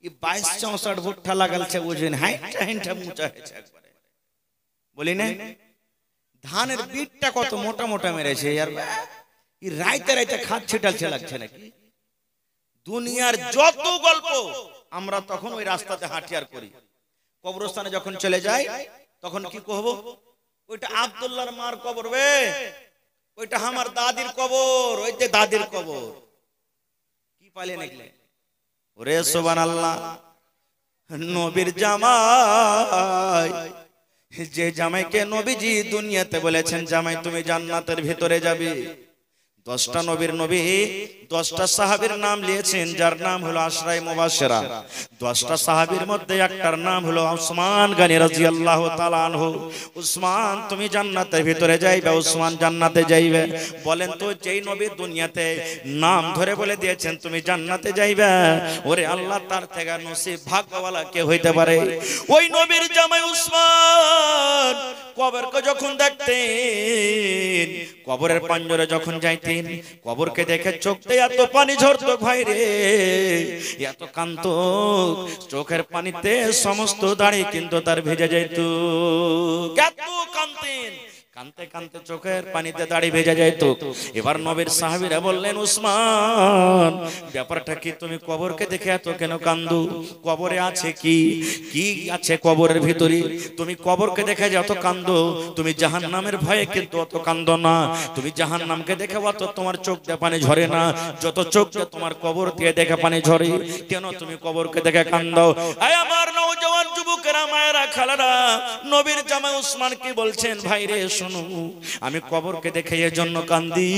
এই 22-64 ভুট্টা লাগালছে, বুঝেন হাইটা হাইটা মোটা হয়েছে একবারে, বলি না? ধানের বীজটা কত মোটা মোটা মেরেছে, আর এই রাইতে রাইতে খাত ছিটালছে লাগছে নাকি? দুনিয়ার যত গল্প আমরা তখন ওই রাস্তাতে হাঁটিয়ার করি। কবরস্থানে যখন চলে যাই তখন কি কহব? ওইটা আব্দুল্লাহর মার কবর বে, ওইটা আমার দাদির কবর, ওই যে দাদির কবর। কি পালে নাকি? ওরে সুবহানাল্লাহ। নবীর জামাই, যে জামাইকে নবীজি দুনিয়াতে বলেছেন জামাই তুমি জান্নাতের ভিতরে যাবে, 10টা নবীর নবী 10টা সাহাবীর নাম নিয়েছেন, যার নাম হলো আশরায়ে মুবাশশিরা। 10টা সাহাবীর মধ্যে একটার নাম হলো উসমান গনি রাদিয়াল্লাহু তাআলা আনহু। উসমান তুমি জান্নাতের ভিতরে যাইবে, উসমান জান্নাতে যাইবে। বলেন তো যেই নবী দুনিয়াতে নাম ধরে বলে দিয়েছেন তুমি জান্নাতে যাইবে, ওরে আল্লাহ তার থেকে নসিব ভাগ্যওয়ালা কে হইতে পারে? ওই নবীর জামাই উসমান কবরকে যখন দেখতেন, কবরের পাঞ্জরে যখন যাইতেন, কবরকে দেখে চোখতে এত পানি ঝরতো ভাই রে, এত কান্ত, চোখের পানিতে সমস্ত দাড়ি কিন্তু তার ভেজে যাইত। কত কানতেন, কানতে কানতে চোখের পানিতে দাড়ি ভেজে যাইত। এবার নবীর সাহাবীরা বললেন, উসমান ব্যাপারটা কি? তুমি কবরকে দেখে এত কেন কান্দো? কবরে আছে কি? কি আছে কবরের ভিতরে? তুমি কবরকে দেখে যত কান্দো, তুমি জাহান্নামের ভয়ে কিন্তু অত কান্দো না। তুমি জাহান্নামকে দেখে অত তোমার চোখ দিয়ে পানি ঝরে না, যত চোখ দিয়ে তোমার কবর দিয়ে দেখে পানি ঝরে। কেন তুমি কবরকে দেখে কান্দো? আয় আমার নওজওয়ান যুবকেরা, মায়েরা, খালারা, নবীর জামাই উসমান কি বলছেন? ভাই রে শোনো, আমি কবরকে দেখে এর জন্য কান্দি।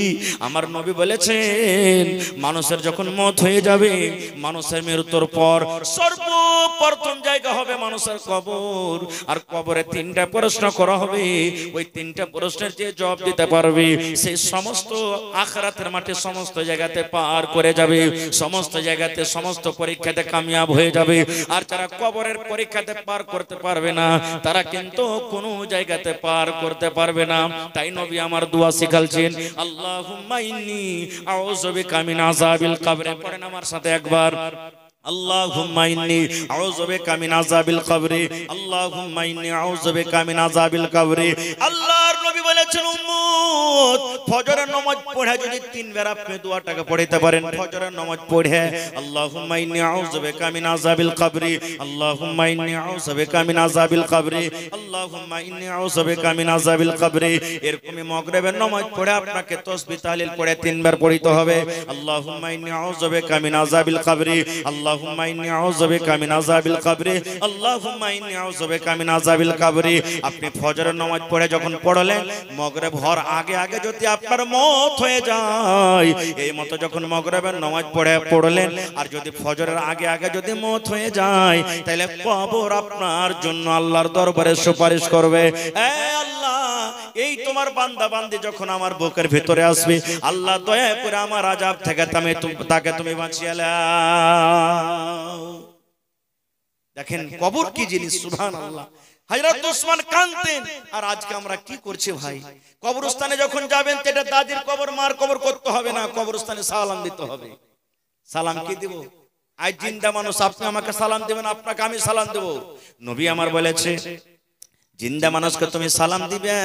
আমার নবী বলেছেন মানুষের যখন মত হয়ে যাবে, মানুষের মৃত্যুর পর সর্বপ্রথম জায়গা হবে মানুষ মানুষের কবর, আর কবরে তিনটা প্রশ্ন করা হবে। ওই তিনটা প্রশ্নের যে জবাব দিতে পারবে সেই সমস্ত আখিরাতের মাঠে সমস্ত জায়গাতে পার করে যাবে, সমস্ত জায়গাতে সমস্ত পরীক্ষাতে কামিয়াব হয়ে যাবে। আর যারা কবরের পরীক্ষাতে পার করতে পারবে না তারা কিন্তু কোনো জায়গাতে পার করতে পারবে না। তাই নবী আমার দোয়া শিখালছেন, আল্লাহুম্মা ইন্নী আউযু বিকা মিন আযাবিল কবর। পড়েন আমার সাথে একবার, আল্লাহুম্মা ইন্নী আউযু বিকা মিন আযাবিল কবর, আল্লাহুম্মা ইন্নী আউযু বিকা মিন আযাবিল কবর। আল্লাহর নবী বলেছেন, উম্মত ফজরের নামাজ পড়ে যদি তিনবার আপনি দোয়াটাকে পড়তে পারেন, ফজরের নামাজ পড়ে আল্লাহুম্মা ইন্নী আউযু বিকা মিন আযাবিল কবর, আল্লাহুম্মা ইন্নী আউযু বিকা মিন আযাবিল কবর, আল্লাহুম্মা ইন্নী আউযু বিকা মিন আযাবিল কবর। এরকমই মাগরিবের নামাজ পড়ে আপনাকে তাসবিহ তাহলিল পড়ে তিনবার পড়তে হবে। আল্লাহুম্মা ইন্নী আউযু বিকা মিন আযাবিল কবর, আল্লাহুম্মা ইন্নী আউযু বিকা মিন আযাবিল কবর, আল্লাহুম্মা ইন্নী আউযু বিকা মিন আযাবিল কবর। আপনি ফজরের নামাজ পড়ে যখন পড়লেন, মাগরিব হওয়ার আগে আগে যদি আপনার মওত হয়ে যায়, এই মতো যখন মাগরিবের নামাজ পড়লেন আর যদি ফজরের আগে আগে যদি মওত হয়ে যায়, তাহলে কবর আপনার জন্য আল্লাহর দরবারে সুপারিশ করবে, এ আল্লাহ এই তোমার বান্দা বান্দি যখন আমার বুকের ভিতরে আসবে, আল্লাহ দয়া করে আমার আযাব থেকে তাকে তুমি বাঁচিয়ে নাও। দেখেন কবর কি জিনিস, সুবহানাল্লাহ। হযরত ওসমান কাঁদতেন, আর আজকে আমরা কি করছি ভাই? কবরস্থানে যখন যাবেন এটা দাদির কবর মার কবর করতে হবে না, কবরস্থানে সালাম দিতে হবে। সালাম কি দিব? আজ জিন্দা মানুষ, আপনি আমাকে সালাম দিবেন, আপনাকে আমি সালাম দেব। নবী আমার বলেছে, জিন্দা মানুষকে তুমি সালাম দিবে,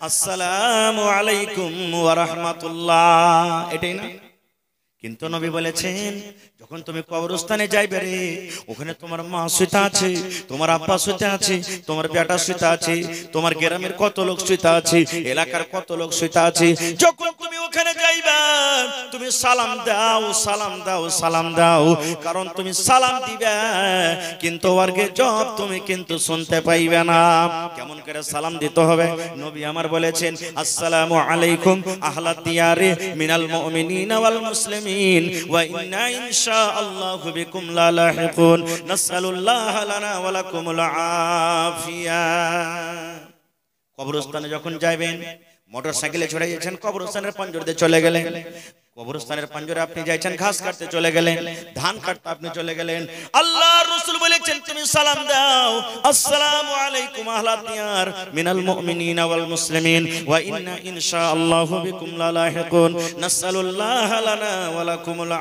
আসসালামু আলাইকুম ওয়া রাহমাতুল্লাহ, এটাই না? কিন্তু নবী বলেছেন, যখন তুমি কবরস্থানে যাইবে রে, ওখানে তোমার মা শুইতে আছে, তোমার আব্বা শুইতে আছে, তোমার বেটা শুইতে আছে, তোমার গ্রামের কত লোক শুইতে আছে, এলাকার কত লোক শুইতে আছে। যখন তুমি ওখানে যাইবা, তুমি সালাম দাও, সালাম দাও, সালাম দাও, কারণ তুমি সালাম দিবে কিন্তু ওরকে জবাব তুমি কিন্তু শুনতে পাইবে না। কেমন করে সালাম দিতে হবে? নবী আমার বলেছেন, আসসালামু আলাইকুম আহলাদ দিয়ারে মিনাল মুমিনিনা ওয়াল মুসলিমিন ওয়া ইন্না ইনশাআল্লাহু বিকুম লা লাহিকুন, নাসআলুল্লাহ লানা ওয়া লাকুমুল আফিয়া। কবরস্থানে যখন যাবেন, মোটরসাইকেলে চড়ে যাচ্ছেন, কবরস্থানের পাঞ্জরে চলে গেলেন, কবরস্থানের পাঞ্জরে আপনি যাইছেন, ঘাস কাটতে চলে গেলেন, ধান কাটতে আপনি চলে গেলেন, আল্লাহর রাসূল বলেছেন তুমি সালাম দাও, আসসালামু আলাইকুম আহলাদ দিয়ার মিনাল মুমিনিনা ওয়াল মুসলিমিন ওয়া ইন্না ইনশাআল্লাহু বিকুম লা লাহিকুন, নাসআলুল্লাহ লানা ওয়া লাকুমুল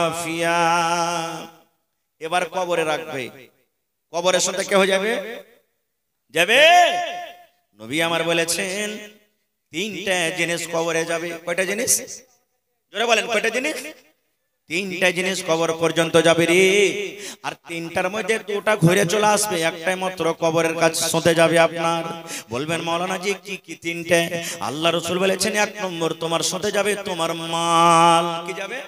আফিয়া। এবার কবরে রাখবে, কবরের সাথে কে হয়ে যাবে? যাবে। নবী আমার বলেছেন তিনটা জিনিস কবরে যাবে। কয়টা জিনিস? জোরে বলেন, কয়টা জিনিস? তিনটা জিনিস কবর পর্যন্ত যাবে রে। আর তিনটার মধ্যে দুটা ঘুরে চলে আসবে, একটাই মাত্র কবরের কাছে শুতে যাবে আপনার। বলবেন মাওলানা জি কি কি তিনটা? আল্লাহ রাসূল বলেছেন, এক নম্বর তোমার শুতে যাবে তোমার মাল। কি যাবে?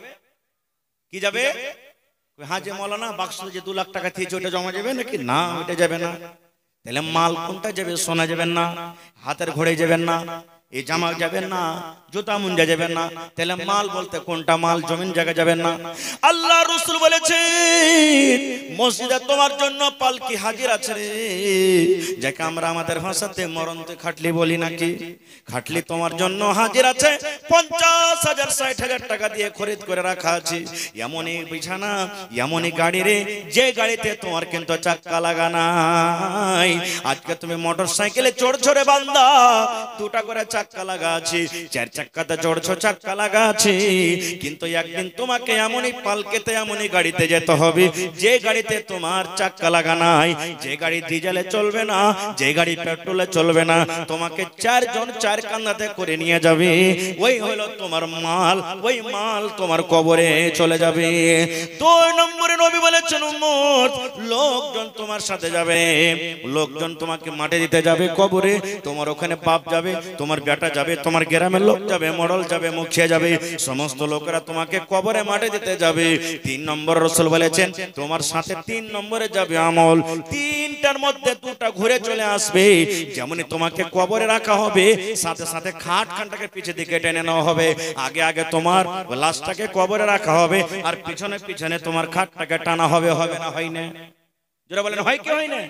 কি যাবে? হ্যাঁ যে মাওলানা বাক্সে যে 2 লাখ টাকা দিয়েছে ওটা জমা যাবে নাকি? না, ওটা যাবে না। তাহলে মাল কোনটা যাবে? সোনা যাবেন না, হাতের ঘড়ি যাবেন না, এই জামা যাবেন না, জুতা মুঞ্জা যাবেন না। তাহলে মাল বলতে কোনটা মাল? জমিন জায়গা যাবেন না। আল্লাহ রাসূল বলেছেন মসজিদে তোমার জন্য পালকি হাজির আছে রে, যাকে আমরা আমাদের ভাষাতে মরণতে খাটলি বলি নাকি। খাটলি তোমার জন্য হাজির আছে, 50,000 60,000 টাকা দিয়ে খরিদ করে রাখা আছে। এমনই বিছানা, এমনই গাড়ি রে, যে গাড়িতে তোমার কিন্তু চাক্কা লাগা নাই। আজকে তুমি মোটরসাইকেলে চড়ছো রে বান্দা, 2টা করে চাক্কা লাগা আছে, 4 চাক্কাতে চড়ছো, চাক্কা লাগা আছে। কিন্তু একদিন তোমাকে এমনই পালকেতে, এমনই গাড়িতে যেতে হবে যে গাড়িতে তোমার চাক্কা লাগা নাই, যে গাড়ি ডিজেলে চলবে না, যে গাড়ি পেট্রোলে চলবে না। তোমাকে 4 জন 4 কান্দাতে করে নিয়ে যাবে। ওই হলো তোমার মাল, ওই মাল তোমার কবরে চলে যাবে। 2 নম্বরে নবী বলেছেন উম্মত, লোকজন তোমার সাথে যাবে, লোকজন তোমাকে মাটি দিতে যাবে কবরে। তোমার ওখানে বাপ যাবে, তোমার বেটা যাবে, তোমার গ্রামের লোক যাবে, মডল যাবে, মুখিয়া যাবে, সমস্ত লোকেরা তোমাকে কবরে মাটি দিতে যাবে। 3 নম্বর রাসূল বলেছেন তোমার সাথে 3 নম্বরে যাবে আমল। 3টার মধ্যে 2টা ঘুরে চলে আসবে। যেমনই তোমাকে কবরে রাখা হবে, সাথে সাথে খাটখানটাকে পিছে দিকে টেনে নেওয়া হবে। আগে আগে তোমার লাশটাকে কবরে রাখা হবে, আর পিছনে পিছনে তোমার খাটটাকে টানা হবে। হবে না? হয় না? যারা বলেন হয় কি হয় না,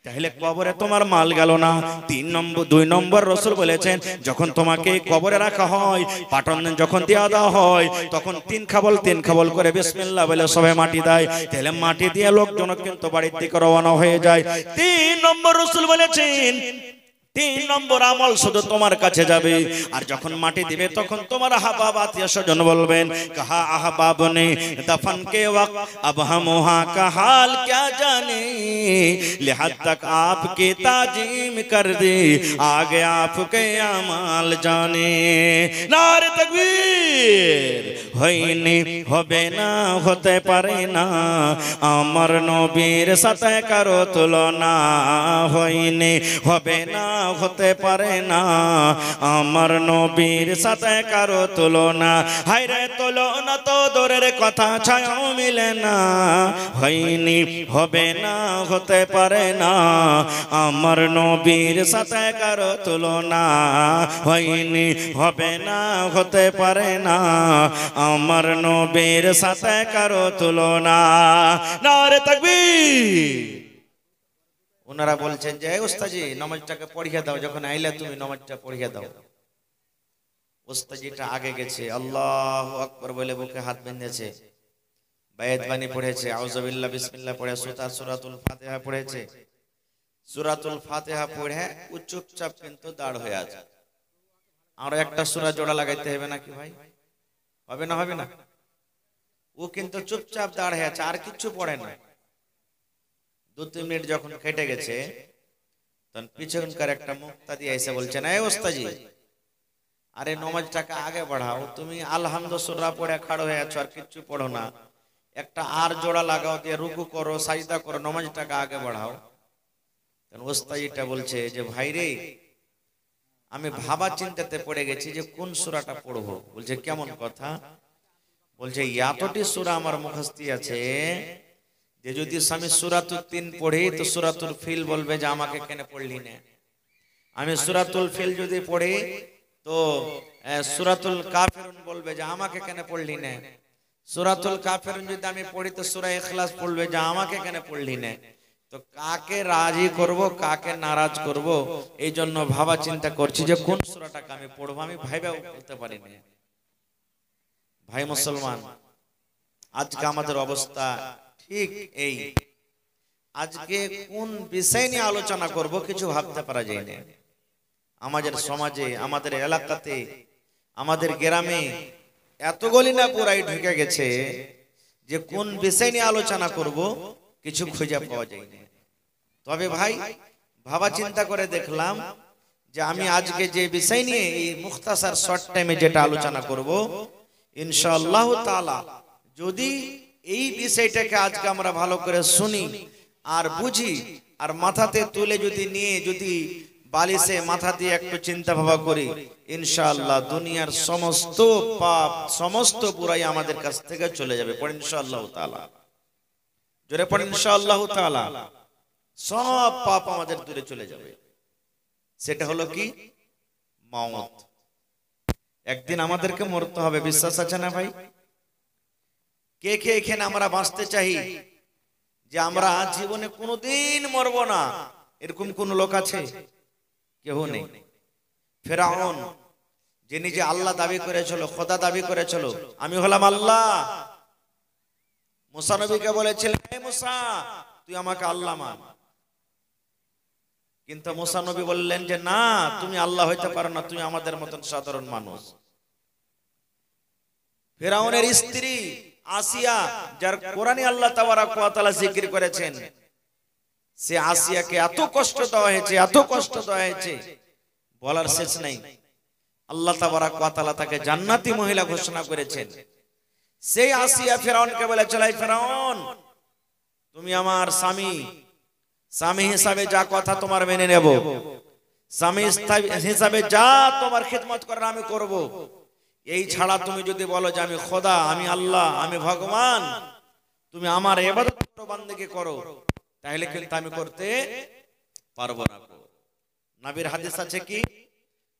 তাহলে কবরে তোমার মাল গেল না। 2 নম্বর রাসূল বলেছেন, যখন তোমাকে কবরে রাখা হয়, পাটন যখন দেওয়া দেওয়া হয়, তখন 3 খাবল করে বিসমিল্লাহ বলে সবাই মাটি দেয়। তাহলে মাটি দিয়ে লোকজন কিন্তু বাড়ির দিকে রওনা হয়ে যায়। 3 নম্বর রাসূল বলেছেন, 3 নম্বর আমল শুধু তোমার কাছে যাবে। আর যখন মাটি দিবে তখন তোমার আহবাব আত্মীয় স্বজন বলবেন, কাহা আহবাব নে দফন কে ওয়াক্ত अब हम वहां का हाल क्या जाने, लिहाज तक आपकी ताजीम कर दी, आगे आपके अमाल जाने। नारे तकबीर। হয়নি হবে না হতে পারে না, আমার নবীর সাথে কারো তুলনা। হয়নি হবে না হতে পারে না, আমার নবীর সাথে কারো তুলনা। হায়রে তুলনা তো দূরের কথা, ছায়াও মিলে না। হয়নি হবে না হতে পারে না, আমার নবীর সাথে কারো তুলনা। হয়নি হবে না হতে পারে না, আমার নবীর সাথে কারো তুলনা। নারে তাকবীর। ওনারা বলছেন যে ওস্তাজি নামাজটাকে পড়িয়ে দাও, যখন আইলা তুমি নামাজটা পড়িয়ে দাও। ওস্তাজিটা আগে গেছে, আল্লাহু আকবার বলে বুকে হাত বেঁধেছে, বায়াত বাণী পড়েছে, আউযুবিল্লাহ বিসমিল্লাহ পড়ে সূরাতুল ফাতিহা পড়েছে। সূরাতুল ফাতিহা পড়ে ও চুপচাপ কিন্তু দাঁড় হয়ে আছে। আর একটা সূরা জোড়া লাগাইতে হবে নাকি ভাই? হবে না? হবে না? ও কিন্তু চুপচাপ দাঁড় হয়ে আছে, আর কিছু পড়ে না। 2-3 মিনিট যখন কেটে গেছে, তখন পিছনকার একটা মুক্তাদি এসে বলছেন, এই ওস্তাজি, আরে নামাজটাকে আগে বাড়াও, তুমি আলহামদুলিল্লাহ সূরা পড়ে খাড়ো হয়ে আছো, আর কিছু পড়ো না। একটা আর জোড়া লাগাও, দিয়ে রুকু করো, সাজদা করো, নামাজটাকে আগে বাড়াও। তখন ওস্তাজিটা বলছে যে ভাই রে, আমি ভাবা চিন্তাতে পড়ে গেছি যে কোন সূরাটা পড়বো। বলছে কেমন কথা? বলছে এতটি সূরা আমার মুখস্থ আছে যে যদি আমি সূরাতুল 3 পড়ি তো সূরাতুল ফিল বলবে যে আমাকে কেন পড়লি না। আমি সূরাতুল ফিল যদি পড়ি তো সূরাতুল কাফিরুন বলবে যে আমাকে কেন পড়লি না। সূরাতুল কাফিরুন যদি আমি পড়ি তো সূরা ইখলাস বলবে যে আমাকে কেন পড়লি না। তো কাকে রাজি করব, কাকে নারাজ করব, এই জন্য ভাবা চিন্তা করছি যে কোন সূরাটাকে আমি পড়বো। আমি ভাইবাও বলতে পারি না। ভাই মুসলমান, আজকে আমাদের অবস্থা ঠিক এই। আজকে কোন বিষয় নিয়ে আলোচনা করব কিছু ভাবতে পারা যায় না। আমাদের সমাজে, আমাদের এলাকাতে, আমাদের গ্রামে এত গলিনা পুরাই ঢুকে গেছে যে কোন বিষয় নিয়ে আলোচনা করব কিছু খুঁজে পাওয়া যায় না। তবে ভাই ভাবা চিন্তা করে দেখলাম যে আমি আজকে যে বিষয় নিয়ে এই মুখতাসার শর্ট টাইমে যেটা আলোচনা করব, ইনশাআল্লাহ তাআলা যদি এই বিষয়টাকে আজকে আমরা ভালো করে শুনি আর বুঝি আর মাথাতে তুলে যদি নিয়ে যদি বালিশে মাথা দিয়ে একটু চিন্তা ভাবনা করি, ইনশাআল্লাহ দুনিয়ার সমস্ত পাপ, সমস্ত বুরাই আমাদের কাছ থেকে চলে যাবে। পড়েন ইনশাআল্লাহ তাআলা, জোরে পড়েন ইনশাআল্লাহ তাআলা। সব পাপ আমাদের দূরে চলে যাবে। সেটা হলো কি? মওত। একদিন আমাদেরকে মরতে হবে, বিশ্বাস আছে না ভাই? কে কে এখানে আমরা বাঁচতে চাই যে আমরা জীবনে কোনোদিন মরব না, এরকম কোন লোক আছে? কেউ নেই। ফেরাউন যে নিজে আল্লাহ দাবি করেছিল, খোদা দাবি করেছিল, আমি হলাম আল্লাহ, মুসা নবীকে বলেছিলেন, হে মুসা তুই আমাকে আল্লাহ মান। কিন্তু মুসা নবী বললেন যে না, তুমি আল্লাহ হইতে পারো না, তুমি আমাদের মতন সাধারণ মানুষ। ফেরাউনের স্ত্রী আসিয়া, যার কোরআনে আল্লাহ তাবারক ওয়া তাআলা জিকির করেছেন, সে আসিয়াকে এত কষ্ট দেওয়া হয়েছে, এত কষ্ট দেওয়া হয়েছে বলার শেষ নাই। আল্লাহ তাবারক ওয়া তাআলা তাকে জান্নাতি মহিলা ঘোষণা করেছেন। সেই আসিয়া ফেরাউনকে বলেছিল, এই ফেরাউন, তুমি আমার স্বামী, স্বামী হিসাবে যা কথা তোমার মেনে নেব, স্বামী হিসাবে যা তোমার খিদমত করার আমি করব। এই ছাড়া তুমি যদি বলো যে আমি খোদা, আমি আল্লাহ, আমি ভগবান, তুমি আমার ইবাদত করো, বান্দেগি করো, তাহলে কিন্তু আমি করতে পারবো না। নবীর হাদিস আছে কি,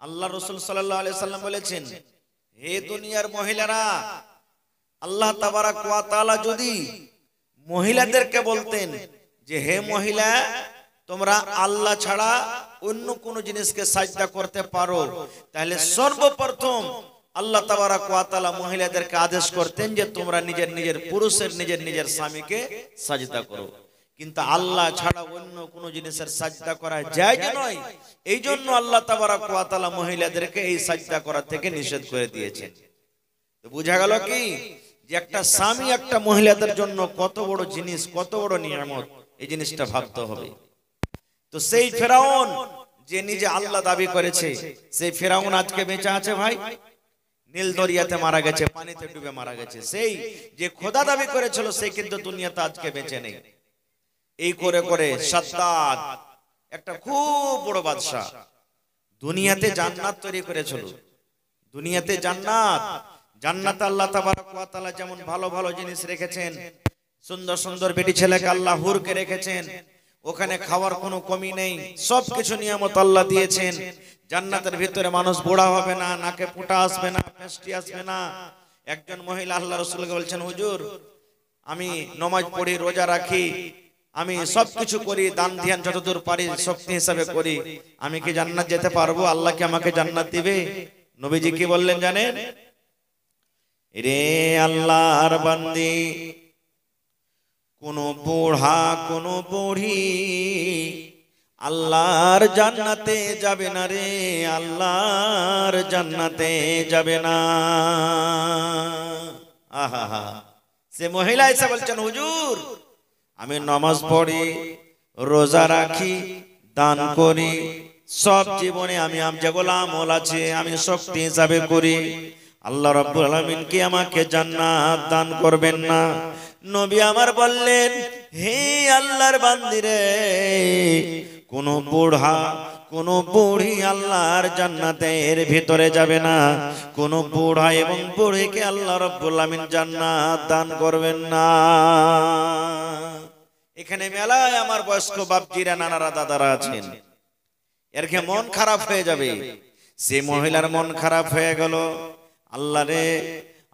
আল্লাহ রাসূল সাল্লাল্লাহু আলাইহি সাল্লাম বলেছেন, হে দুনিয়ার মহিলারা, আল্লাহ তাবারক ওয়া তাআলা যদি মহিলাদেরকে বলতেন যে হে মহিলা, তোমরা আল্লাহ ছাড়া অন্য কোন জিনিসকে সাজদা করতে পারো, তাহলে সর্বপ্রথম আল্লাহ তাবারক ওয়া তাআলা মহিলাদেরকে আদেশ করতেন যে তোমরা নিজের নিজের পুরুষের নিজের নিজের স্বামীকে সাজদা করো। কিন্তু আল্লাহ ছাড়া অন্য কোন জিনিসের সাজদা করা জায়েজ নয়। এই জন্য আল্লাহ তাবারক ওয়া তাআলা মহিলাদেরকে এই সাজদা করা থেকে নিষেধ করে দিয়েছেন। তো বোঝা গেল কি যে একটা স্বামী একটা মহিলাদের জন্য কত বড় জিনিস, কত বড় নিয়ামত, এই জিনিসটা ভাবতে হবে। তো সেই ফেরাউন যে নিজে আল্লাহ দাবি করেছে, সেই ফেরাউন আজকে বেঁচে আছে ভাই? নীল দরিয়াতে মারা গেছে, পানিতে ডুবে মারা গেছে। সেই যে খোদা দাবি করেছিল সে কিন্তু দুনিয়াতে আজকে বেঁচে নেই। এই করে করে সাদ্দাদ একটা খুব বড় বাদশা দুনিয়াতে জান্নাত তৈরি করেছিল। দুনিয়াতে জান্নাত, জান্নাতে আল্লাহ তাবারক ওয়া তাআলা যেমন ভালো ভালো জিনিস রেখেছেন, সুন্দর সুন্দর বেটি ছেলেকে আল্লাহ হুরকে রেখেছেন, ওখানে খাওয়ার কোনো কমি নেই, সবকিছু নিয়ামত আল্লাহ দিয়েছেন। জান্নাতের ভিতরে মানুষ বুড়া হবে না, নাকে পোটা আসবে না, পেস্টি আসবে না। একজন মহিলা আল্লাহ রাসূলকে বলছেন, হুজুর আমি নামাজ পড়ি, রোজা রাখি, আমি সবকিছু করি, দান ধ্যান যতদূর পারি শক্তি হিসাবে করি, আমি কি জান্নাত যেতে পারবো? আল্লাহ কি আমাকে জান্নাত দিবে? নবীজি কি বললেন জানেন? রে আল্লাহর বান্দি, কোন বুড়া কোন বুড়ি আল্লাহর জান্নাতে যাবে না রে, আল্লাহর জান্নাতে যাবে না। আহা, সে মহিলা এসে বলছেন, হুজুর আমি নামাজ পড়ি, রোজা রাখি, দান করি, সব জীবনে আমি যেগুলো আমল আছে আমি শক্তি হিসাবে করি, আল্লাহ রাব্বুল আলামিন কি আমাকে জান্নাত দান করবেন না? নবী আমার বললেন, হে আল্লাহর বান্দিরে, কোন বুড়া কোন বুড়ি আল্লাহর জান্নাতের ভিতরে যাবে না, কোন বুড়া এবং বুড়িকে আল্লাহ রাব্বুল আলামিন জান্নাত দান করবেন না। এখানে মেলায় আমার বয়স্ক বাপজিরা, নানারা, দাদারা আছেন, এর কি মন খারাপ হয়ে যাবে? সে মহিলার মন খারাপ হয়ে গেল, আল্লাহ রে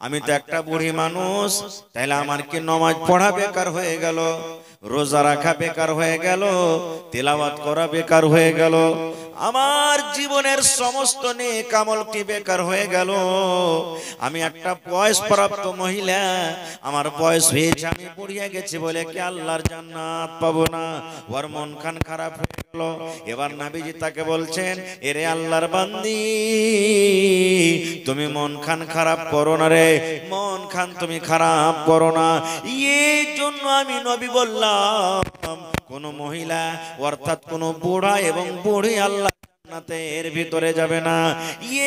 আমি তো একটা বুড়ি মানুষ, তাইলে আমার কি নামাজ পড়া বেকার হয়ে গেল, রোজা রাখা বেকার হয়ে গেল, তিলাওয়াত করা বেকার হয়ে গেল, আমার জীবনের সমস্ত নেক আমল কি বেকার হয়ে গেল? আমি একটা বয়সপ্রাপ্ত মহিলা, আমার বয়স হয়েছে, আমি বুড়িয়ে গেছি বলে কি আল্লাহর জান্নাত পাবো না? ওর মন খান খারাপ হয়ে গেল। এবার নবীজি তাকে বলছেন, এরে আল্লাহর বান্দি, তুমি মন খান খারাপ করো না রে, মন খান তুমি খারাপ করো না। এই জন্য আমি নবী বললাম, কোন মহিলা অর্থাৎ কোন বুড়া এবং বুড়ি আল্লাহ জান্নাতের ভিতরে যাবে না।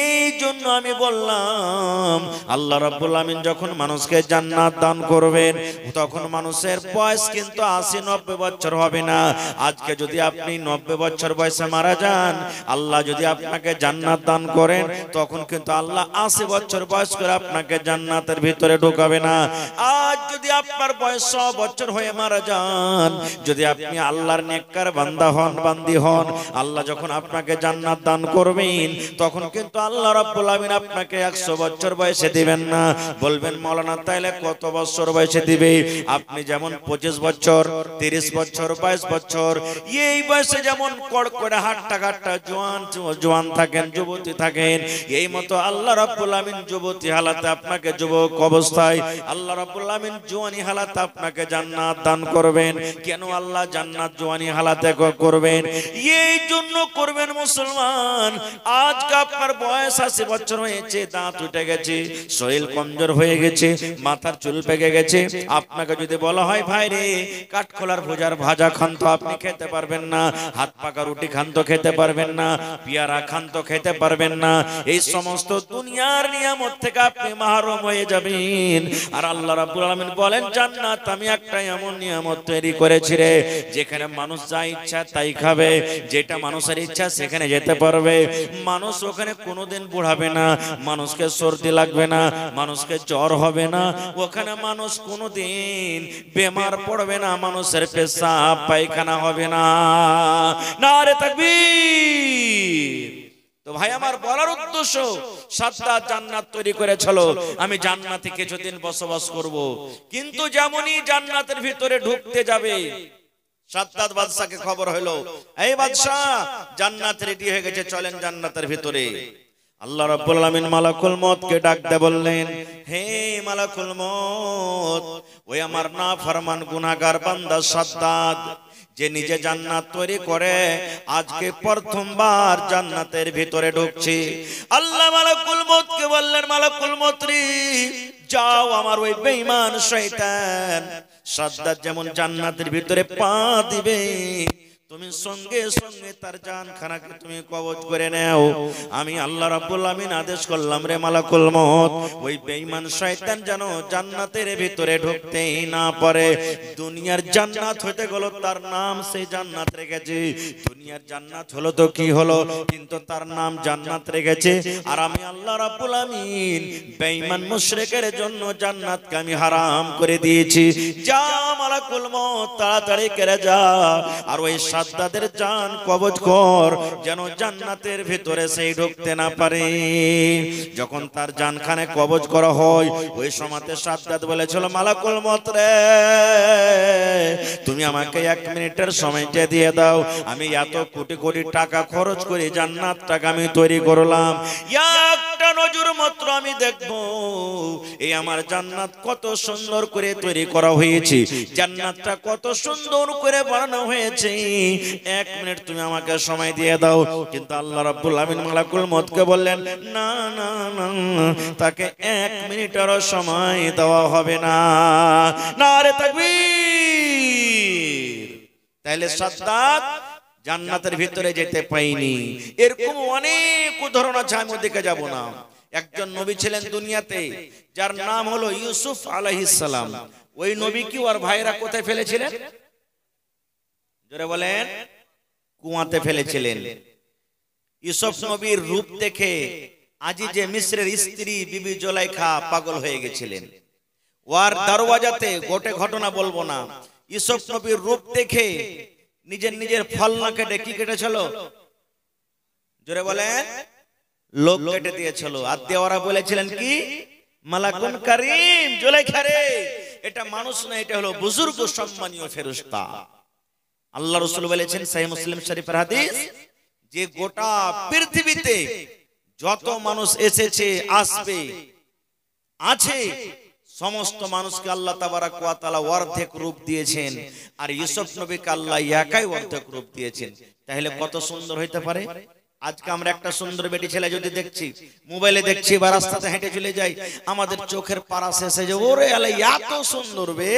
এই জন্য আমি বললাম, আল্লাহ রাব্বুল আমিন যখন মানুষকে জান্নাত দান করবেন, তখন মানুষের বয়স কিন্তু 80-90 বছর হবে না। আজকে যদি আপনি 90 বছর বয়সে মারা যান, আল্লাহ যদি আপনাকে জান্নাত দান করেন, তখন কিন্তু আল্লাহ 80 বছর বয়স করে আপনাকে জান্নাতের ভিতরে ঢোকাবে না। আজ যদি আপনার বয়স 100 বছর হয়ে মারা যান, যদি আপনি আল্লাহর নেককার বান্দা হন, বান্দি হন, আল্লাহ যখন আপনাকে জান্নাত দান করবেন, তখন কিন্তু আল্লাহ রাব্বুল আমিন আপনাকে 100 বছর বয়সে দিবেন না। বলবেন মাওলানা তাইলে কত বছর বয়সে দিবে? আপনি যেমন 25 বছর, 30 বছর, 22 বছর, এই বয়সে যেমন কড়কড়ে হাট্টা কাট্টা জোয়ান থাকেন, যুবতী থাকেন, এই মতো আল্লাহ রাব্বুল আমিন যুবতী হালাতে আপনাকে, যুবক অবস্থায় আল্লাহ রাব্বুল আমিন জওয়ানি হালাতে আপনাকে জান্নাত দান করবেন। কেন আল্লাহ জান্নাত জওয়ানি হালাতে করবেন? এই জন্য করবেন মুসলমান, আজকে আপনার বয়স 80 বছর হয়েছে, দাঁত উঠে গেছে, শরীর কমজোর হয়ে গেছে, মাথার চুল পেকে গেছে, আপনাকে যদি বলা হয় ভাই রে কাঠখোলার ভোজার ভাজা খান তো আপনি খেতে পারবেন না, হাত পাকা রুটি খান তো খেতে পারবেন না, পেয়ারা খান তো খেতে পারবেন না, এই সমস্ত দুনিয়ার নিয়ামত থেকে আপনি মাহরুম হয়ে যাবেন। আর আল্লাহ রাব্বুল আলামিন বলেন, জান্নাত আমি একটা এমন নিয়ামত তৈরি করেছি রে, যেখানে মানুষ যা ইচ্ছা তাই খাবে, যেটা মানুষের ইচ্ছা সেখানে যেতে পারবে, মানুষ ওখানে কোনোদিন বুড়াবে না, মানুষকে সর্দি লাগবে না, মানুষকে জ্বর হবে না, ওখানে মানুষ কোনোদিন বেমার পড়বে না, মানুষের পেশাব পায়খানা হবে না। নারে তাকবীর। তো ভাই আমার বলার উদ্দেশ্য, সাদ্দাত জান্নাত তৈরি করেছিল, আমি জান্নাতে কিছুদিন বসবাস করব, কিন্তু যেমনই জান্নাতের ভিতরে ঢুকতে যাবে, সাদ্দাত বাদশাকে খবর হলো, এই বাদশা, জান্নাত রেডি হয়ে গেছে, চলেন জান্নাতের ভিতরে। আল্লাহ রাব্বুল আলামিন মালাকুল মউতকে ডাক দিয়ে বললেন, হে মালাকুল মউত, ওই আমার নাফরমান গুনাহগার বান্দা সাদ্দাত, যে নিজে জান্নাত তৈরি করে, আজকে প্রথমবার জান্নাতের ভিতরে ঢুকছে। আল্লাহ মালাকুল মউতকে বললেন, মালাকুল মউত রে, যাও আমার ওই বেঈমান শয়তান সাদ্দাত যেমন জান্নাতের ভিতরে পা দিবে, তুমি সঙ্গে সঙ্গে তার জানখানাকে তুমি কবজ করে নাও। আমি আল্লাহ রাব্বুল আমিন আদেশ করলাম, রে মালাকুল মউত, ওই বেঈমান শয়তান যেন জান্নাতের ভিতরে ঢুকতেই না পারে। দুনিয়ার জান্নাত হতে গেল, তার নাম সেই জান্নাত রেখেছে। দুনিয়ার জান্নাত হলো তো কি হলো, কিন্তু তার নাম জান্নাত রেখেছে। আর আমি আল্লাহ রাব্বুল আমিন বেঈমান মুশরিকের জন্য জান্নাতকে আমি হারাম করে দিয়েছি। যা মালাকুল মউত, তাড়াতাড়ি করে যা, আর ওই সাদ্দাতের জান কবজ কর, যেন জান্নাতের ভিতরে সেই ঢুকতে না পারে। যখন তার জানখানে কবজ করা হয়, ওই সময়তে সাদ্দাত বলেছিল, মালাকুল মউত রে, তুমি আমাকে 1 মিনিটের সময়টা দিয়ে দাও। আমি এত কোটি কোটি টাকা খরচ করে জান্নাতটাকে আমি তৈরি করলাম, একটা নজর মাত্র আমি দেখব এই আমার জান্নাত কত সুন্দর করে তৈরি করা হয়েছে, জান্নাতটা কত সুন্দর করে বানানো হয়েছে। 1 মিনিট তুমি আমাকে সময় দিয়ে দাও। কিন্তু আল্লাহ রাব্বুল আমিন মালাকুল মউতকে বললেন, না না না, তাকে 1 মিনিটেরও সময় দেওয়া হবে না। নারে তাকবীর। তাহলে সাদ্দাত জান্নাতের ভিতরে যেতে পাইনি। এরকম অনেক উদাহরণ আছে, আমি দেখে যাব না। একজন নবী ছিলেন দুনিয়াতে, যার নাম হলো ইউসুফ আলাইহিস সালাম। ওই নবী কি ওর ভাইরা কোথায় ফেলেছিলেন? জোরে বলেন। কুয়াতে ফেলেছিলেন। ইউসুফ নবীর রূপ দেখে আজিজে মিসরের স্ত্রী বিবি জুলাইখা পাগল হয়ে গেছিলেন। ওয়ার দরওয়াজাতে গোটে ঘটনা বলবো না, ইউসুফ নবীর রূপ দেখে নিজের ফলনা কেটে কি কেটেছিল? জোরে বলেন। লোক কেটে দিয়েছিল। আর দেওয়ারা বলেছিলেন কি? মালাকুন কারীম, জুলাইখা রে, এটা মানুষ না, এটা হলো বুজুর্গ সম্মানীয় ফেরেশতা। আল্লাহ রাসূল বলেছেন, সহিহ মুসলিম শরীফের হাদিস, যে গোটা পৃথিবীতে যত মানুষ এসেছে, আসবে, আছে, সমস্ত মানুষকে আল্লাহ তাবারাক ওয়া তাআলা অর্ধেক রূপ দিয়েছেন। আর ইউসুফ নবীকে আল্লাহ একাই অর্ধেক রূপ দিয়েছেন। তাহলে কত সুন্দর হইতে পারে। আজকে আমরা একটা সুন্দর বেটি ছেলে যদি দেখছি, মোবাইলে দেখছি বা রাস্তাতে হেঁটে চলে যাই, আমাদের চোখের পারা শেষে যে ওরে আলে এত সুন্দর বে,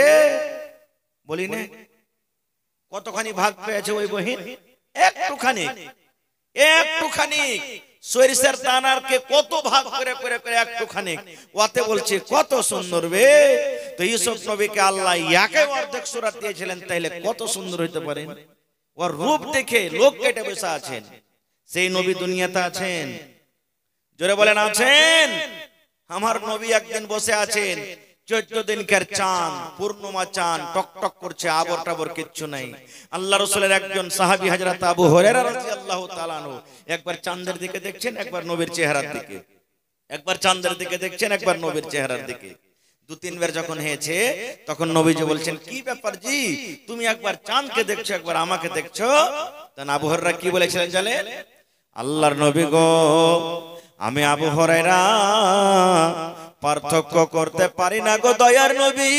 বলি না? কতখানি ভাগ পেয়েছে ওই বহিন? একটুখানি সরিষার দানারকে কত ভাগ করে করে করে একটুখানি, ওতে বলছে কত সুন্দর বে। তো ইউসুফ নবীকে আল্লাহ একাই অর্ধেক সূরা দিয়েছিলেন, তাইলে কত সুন্দর হইতে পারেন। ওর রূপ দেখে লোক কেটে বসে আছেন। সেই নবী দুনিয়াতে আছেন। জোরে বলেন আছেন। আমার নবী একদিন বসে আছেন, 14 দিনকার চাঁদ, পূর্ণিমা চাঁদ টকটক করছে, আবর টাবর কিচ্ছু নাই। আল্লাহ রাসূলের একজন সাহাবী হযরত আবু হুরায়রা রাদিয়াল্লাহু তাআলা আনহু একবার চাঁদের দিকে দেখছেন, একবার নবীর চেহারার দিকে, একবার চাঁদের দিকে দেখছেন, একবার নবীর চেহারার দিকে। 2-3 বার যখন হয়েছে, তখন নবীজি বলছেন, কি ব্যাপার জি, তুমি একবার চাঁদকে দেখছো, একবার আমাকে দেখছো? তখন আবু হুরায়রা কি বলেছিলেন জানেন? আল্লাহর নবী গো, আমি আবু হুরায়রা পার্থক্য করতে পারি না গো দয়ার নবী,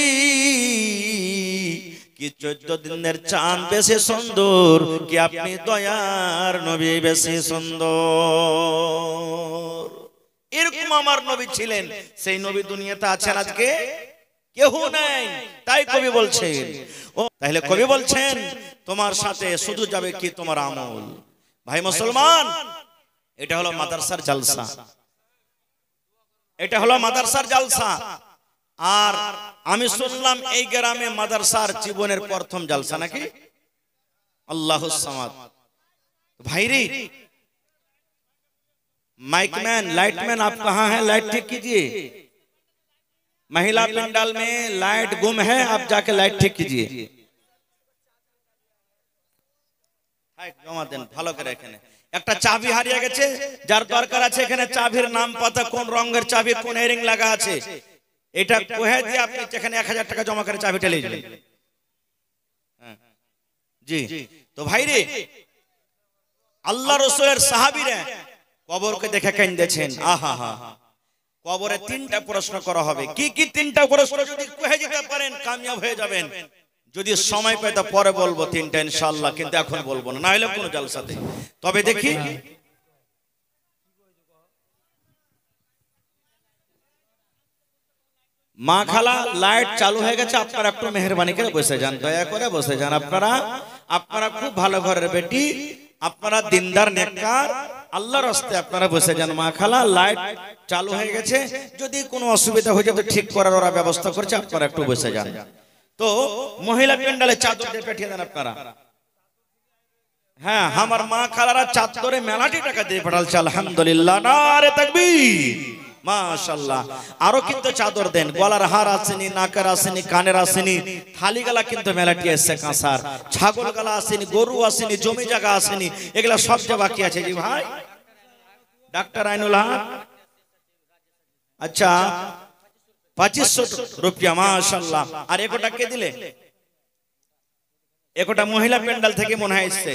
কি 14 দিনের চাঁদ বেশি সুন্দর, কি আপনি দয়ার নবী বেশি সুন্দর। এরকম আমার নবী ছিলেন। সেই নবী দুনিয়াতে আছেন আজকে? কেউ নাই। তাই কবি বলছেন, ও তাহলে কবি বলছেন, তোমার সাথে শুধু যাবে কি তোমার আমল। ভাই মুসলমান, এটা হলো মাদ্রাসার জলসা, এটা হলো মাদ্রাসার জলসা। আর আমি শুনলাম এই গ্রামে মাদ্রাসার জীবনের প্রথম জলসা নাকি? আল্লাহুস সামাদ। भाईरी माइकमैन लाइटमैन आप कहाँ हैं? लाइट ठीक कीजिए। महिला पंडाल में लाइट गुम है, आप जाके लाइट ठीक कीजिए। ভালো করে এখানে একটা চাবি হারিয়ে গেছে, যার দরকার আছে এখানে চাবির নাম পাতা, কোন রঙের চাবি, কোন এরিং লাগা আছে, এটা কহে দিয়ে আপনি এখানে 1000 টাকা জমা করে চাবিটা নিয়ে যাবেন। জি। তো ভাইরে, আল্লাহ রাসূলের সাহাবীরা কবরকে দেখে কাঁদেছেন। আহা হা, কবরে তিনটা প্রশ্ন করা হবে। কি কি তিনটা প্রশ্ন যদি কহে যেতে পারেন কামিয়াব হয়ে যাবেন। যদি সময় পাই তা পরে বলবো তিনটা ইনশাআল্লাহ, কিন্তু এখন বলবো না, না হলে কোনো জলসাতে। তবে দেখি মা খালা লাইট চালু হয়ে গেছে, আপনারা একটু মেহেরবানি করে বসে যান, দয়া করে বসে যান। আপনারা খুব ভালো ঘরের বেটি, আপনারা দিনদার নেককার, আল্লাহর রাস্তায় আপনারা বসে যান। মা খালা লাইট চালু হয়ে গেছে, যদি কোনো অসুবিধা হয়ে যায় তো ঠিক করার ওরা ব্যবস্থা করছে, আপনারা একটু বসে যান। তো মহিলা প্যান্ডালে চাদর দিয়ে পাঠিয়ে দেন আপনারা। হ্যাঁ, আমার মা খালারা চাদরে মেলাটি টাকা দিয়ে পাঠালছে, আলহামদুলিল্লাহ, নারে তাকবীর, মাশাআল্লাহ। আরো কিন্তু চাদর দেন, গলার হার আসেনি, নাকের আসেনি, কানের আসেনি, থালি গালা কিন্তু মেলাটি এসছে কাঁসার, ছাগল গালা আসেনি, গরু আসেনি, জমি জায়গা আসেনি, এগুলা সব যে বাকি আছে। জি ভাই ডাক্তার আইনুল হক, আচ্ছা 2500 রুপিয়া, মাশাআল্লাহ। আর একটা কে দিলে? একটা মহিলা প্যান্ডাল থেকে মনে হয় এসছে,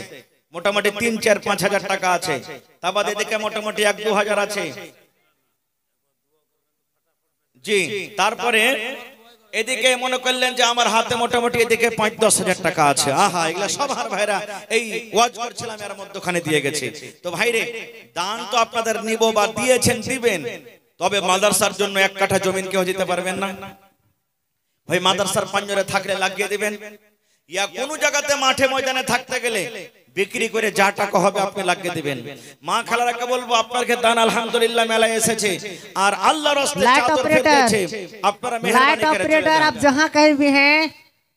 মোটামুটি 3, 4, 5 হাজার টাকা আছে। তা বাদে এদিকে মোটামুটি 1-2 হাজার আছে। জি, তারপরে এদিকে মনে করলেন যে আমার হাতে মোটামুটি এদিকে 5-10 হাজার টাকা আছে। আহা, এগুলা সব আর ভাইরা এই ওয়াজ করছিলাম এর মধ্যখানে দিয়ে গেছে। তো ভাইরে, দান তো আপনাদের নিব বা দিয়েছেন, দিবেন, তবে মাদ্রাসার জন্য 1 কাঠা জমিন কেউ দিতে পারবেন না ভাই। মাদ্রাসার পাঞ্জরে থাকলে লাগিয়ে দিবেন, ইয়া কোন জায়গাতে মাঠে ময়দানে থাকতে গেলে বিক্রি করে যা টাকা হবে আপনি লাগিয়ে দিবেন। মা খালারাকে বলবো আপনাকে দান আলহামদুলিল্লাহ মেলায় এসেছে, আর আল্লাহর রাস্তায় চাদর ফেলেছে, আপনারা মেহরবানি করে ऑपरेटर आप जहां कहीं भी हैं,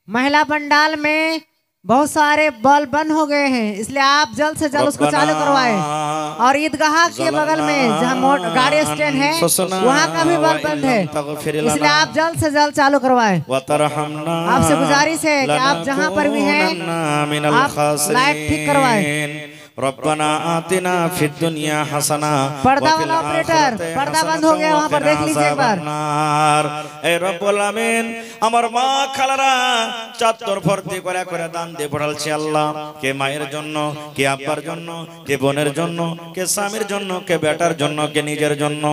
महिला पंडाल में बहुत सारे बल्ब बंद हो गए हैं, इसलिए आप जल्द से जल्द उसको चालू करवाएं। और ईदगाह के बगल में जहां गाड़ी स्टैंड है वहां का भी बल्ब बंद है, इसलिए आप जल्द से जल्द चालू करवाएं। आपसे गुजारिश है कि आप जहां पर भी हैं आप लाइट ठीक करवाएं। रब्बना आतिना फिद दुनिया हसना, पर्दा वाला ऑपरेटर, पर्दा बंद हो गया वहां पर देख लीजिए एक बार। ए रब्बुल आमीन, আমার মা খালারা চাদর ভর্তি করে করে দান দিয়ে পড়ালছে আল্লাহ। কে মায়ের জন্য, কে আব্বার জন্য, কে বোনের জন্য, কে স্বামীর জন্য, কে বেটার জন্য, কে নিজের জন্য।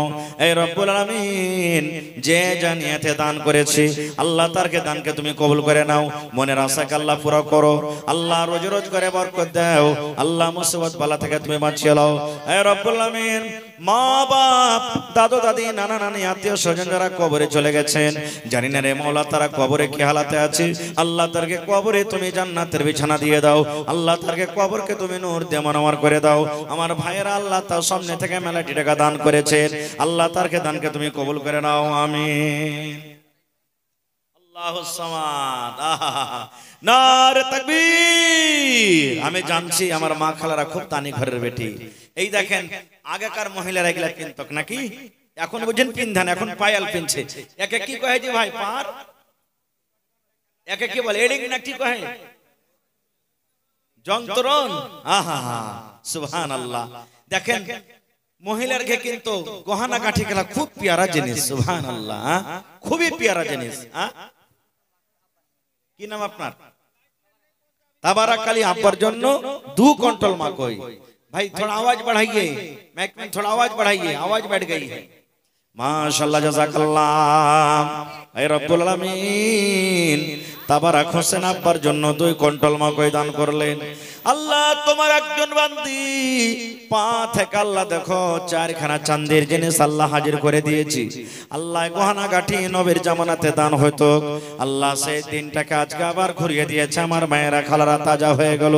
এই রব্বুল আমিন যে জানিয়াতে দান করেছে আল্লাহ তারকে দানকে তুমি কবুল করে নাও, মনের আশাকে আল্লাহ পুরো করো, আল্লাহ রোজ রোজ করে বরকত দাও, আল্লাহ মুসিবত বালা থেকে তুমি বাঁচিয়ে নাও। এই রব্বুল আমিন মা বাপ, দাদু দাদি, নানা নানি, আত্মীয় স্বজন যারা কবরে চলে গেছেন, জানি না রে মওলা তারা কবরে কি হালাতে আছে, আল্লাহ তারকে কবরে তুমি জান্নাতের বিছানা দিয়ে দাও, আল্লাহ তারকে কবরকে তুমি নূর দিয়ে মানমার করে দাও। আমার ভাইয়েরা আল্লাহ তার সামনে থেকে মেলাটি টাকা দান করেছেন, আল্লাহ তারকে দানকে তুমি কবুল করে নাও, আমিন। আল্লাহুস সামাদ, নারে তাকবীর। আমি জানছি আমার মা খালারা খুব তানি ঘরের বেটি। এই দেখেন আগেকার মহিলারা এগুলা কিনতক নাকি, এখন বুঝেন পিনধান, এখন পায়াল পিনছে। একে কি কহে যে ভাই পার, একে কি বলে এডিং না কি কহে, যন্ত্রণ। আহা সুবহানাল্লাহ। দেখেন মহিলারকে কিন্তু গহনা গাঁঠি খেলা খুব পিয়ারা জিনিস, সুবহানাল্লাহ, খুবই পিয়ারা জিনিস। কি নাম আপনার? তাবারাকালি। আব্বার জন্য 2 কুইंटल मा कोई भाई, थोड़ा आवाज बढ़ाइए, माइक में थोड़ा आवाज बढ़ाइए, आवाज बैठ गई है। माशाल्लाह জাযাকাল্লাহ। এই রব্বুল আলামিন তাবারাক হোসেন আব্বার জন্য 2 কুইंटल मा कोई দান করলেন। আল্লাহ তোমার একজন বান্দি পা থেকে আল্লাহ দেখো 4খানা চাঁদের জিনিস আল্লাহ হাজির করে দিয়েছি। আল্লাহ গহনা গাঁঠি নবীর জামানাতে দান হতো, আল্লাহ সেই দিনটাকে আজকে আবার ঘুরিয়ে দিয়েছে। আমার মায়েরা খালারা তাজা হয়ে গেল।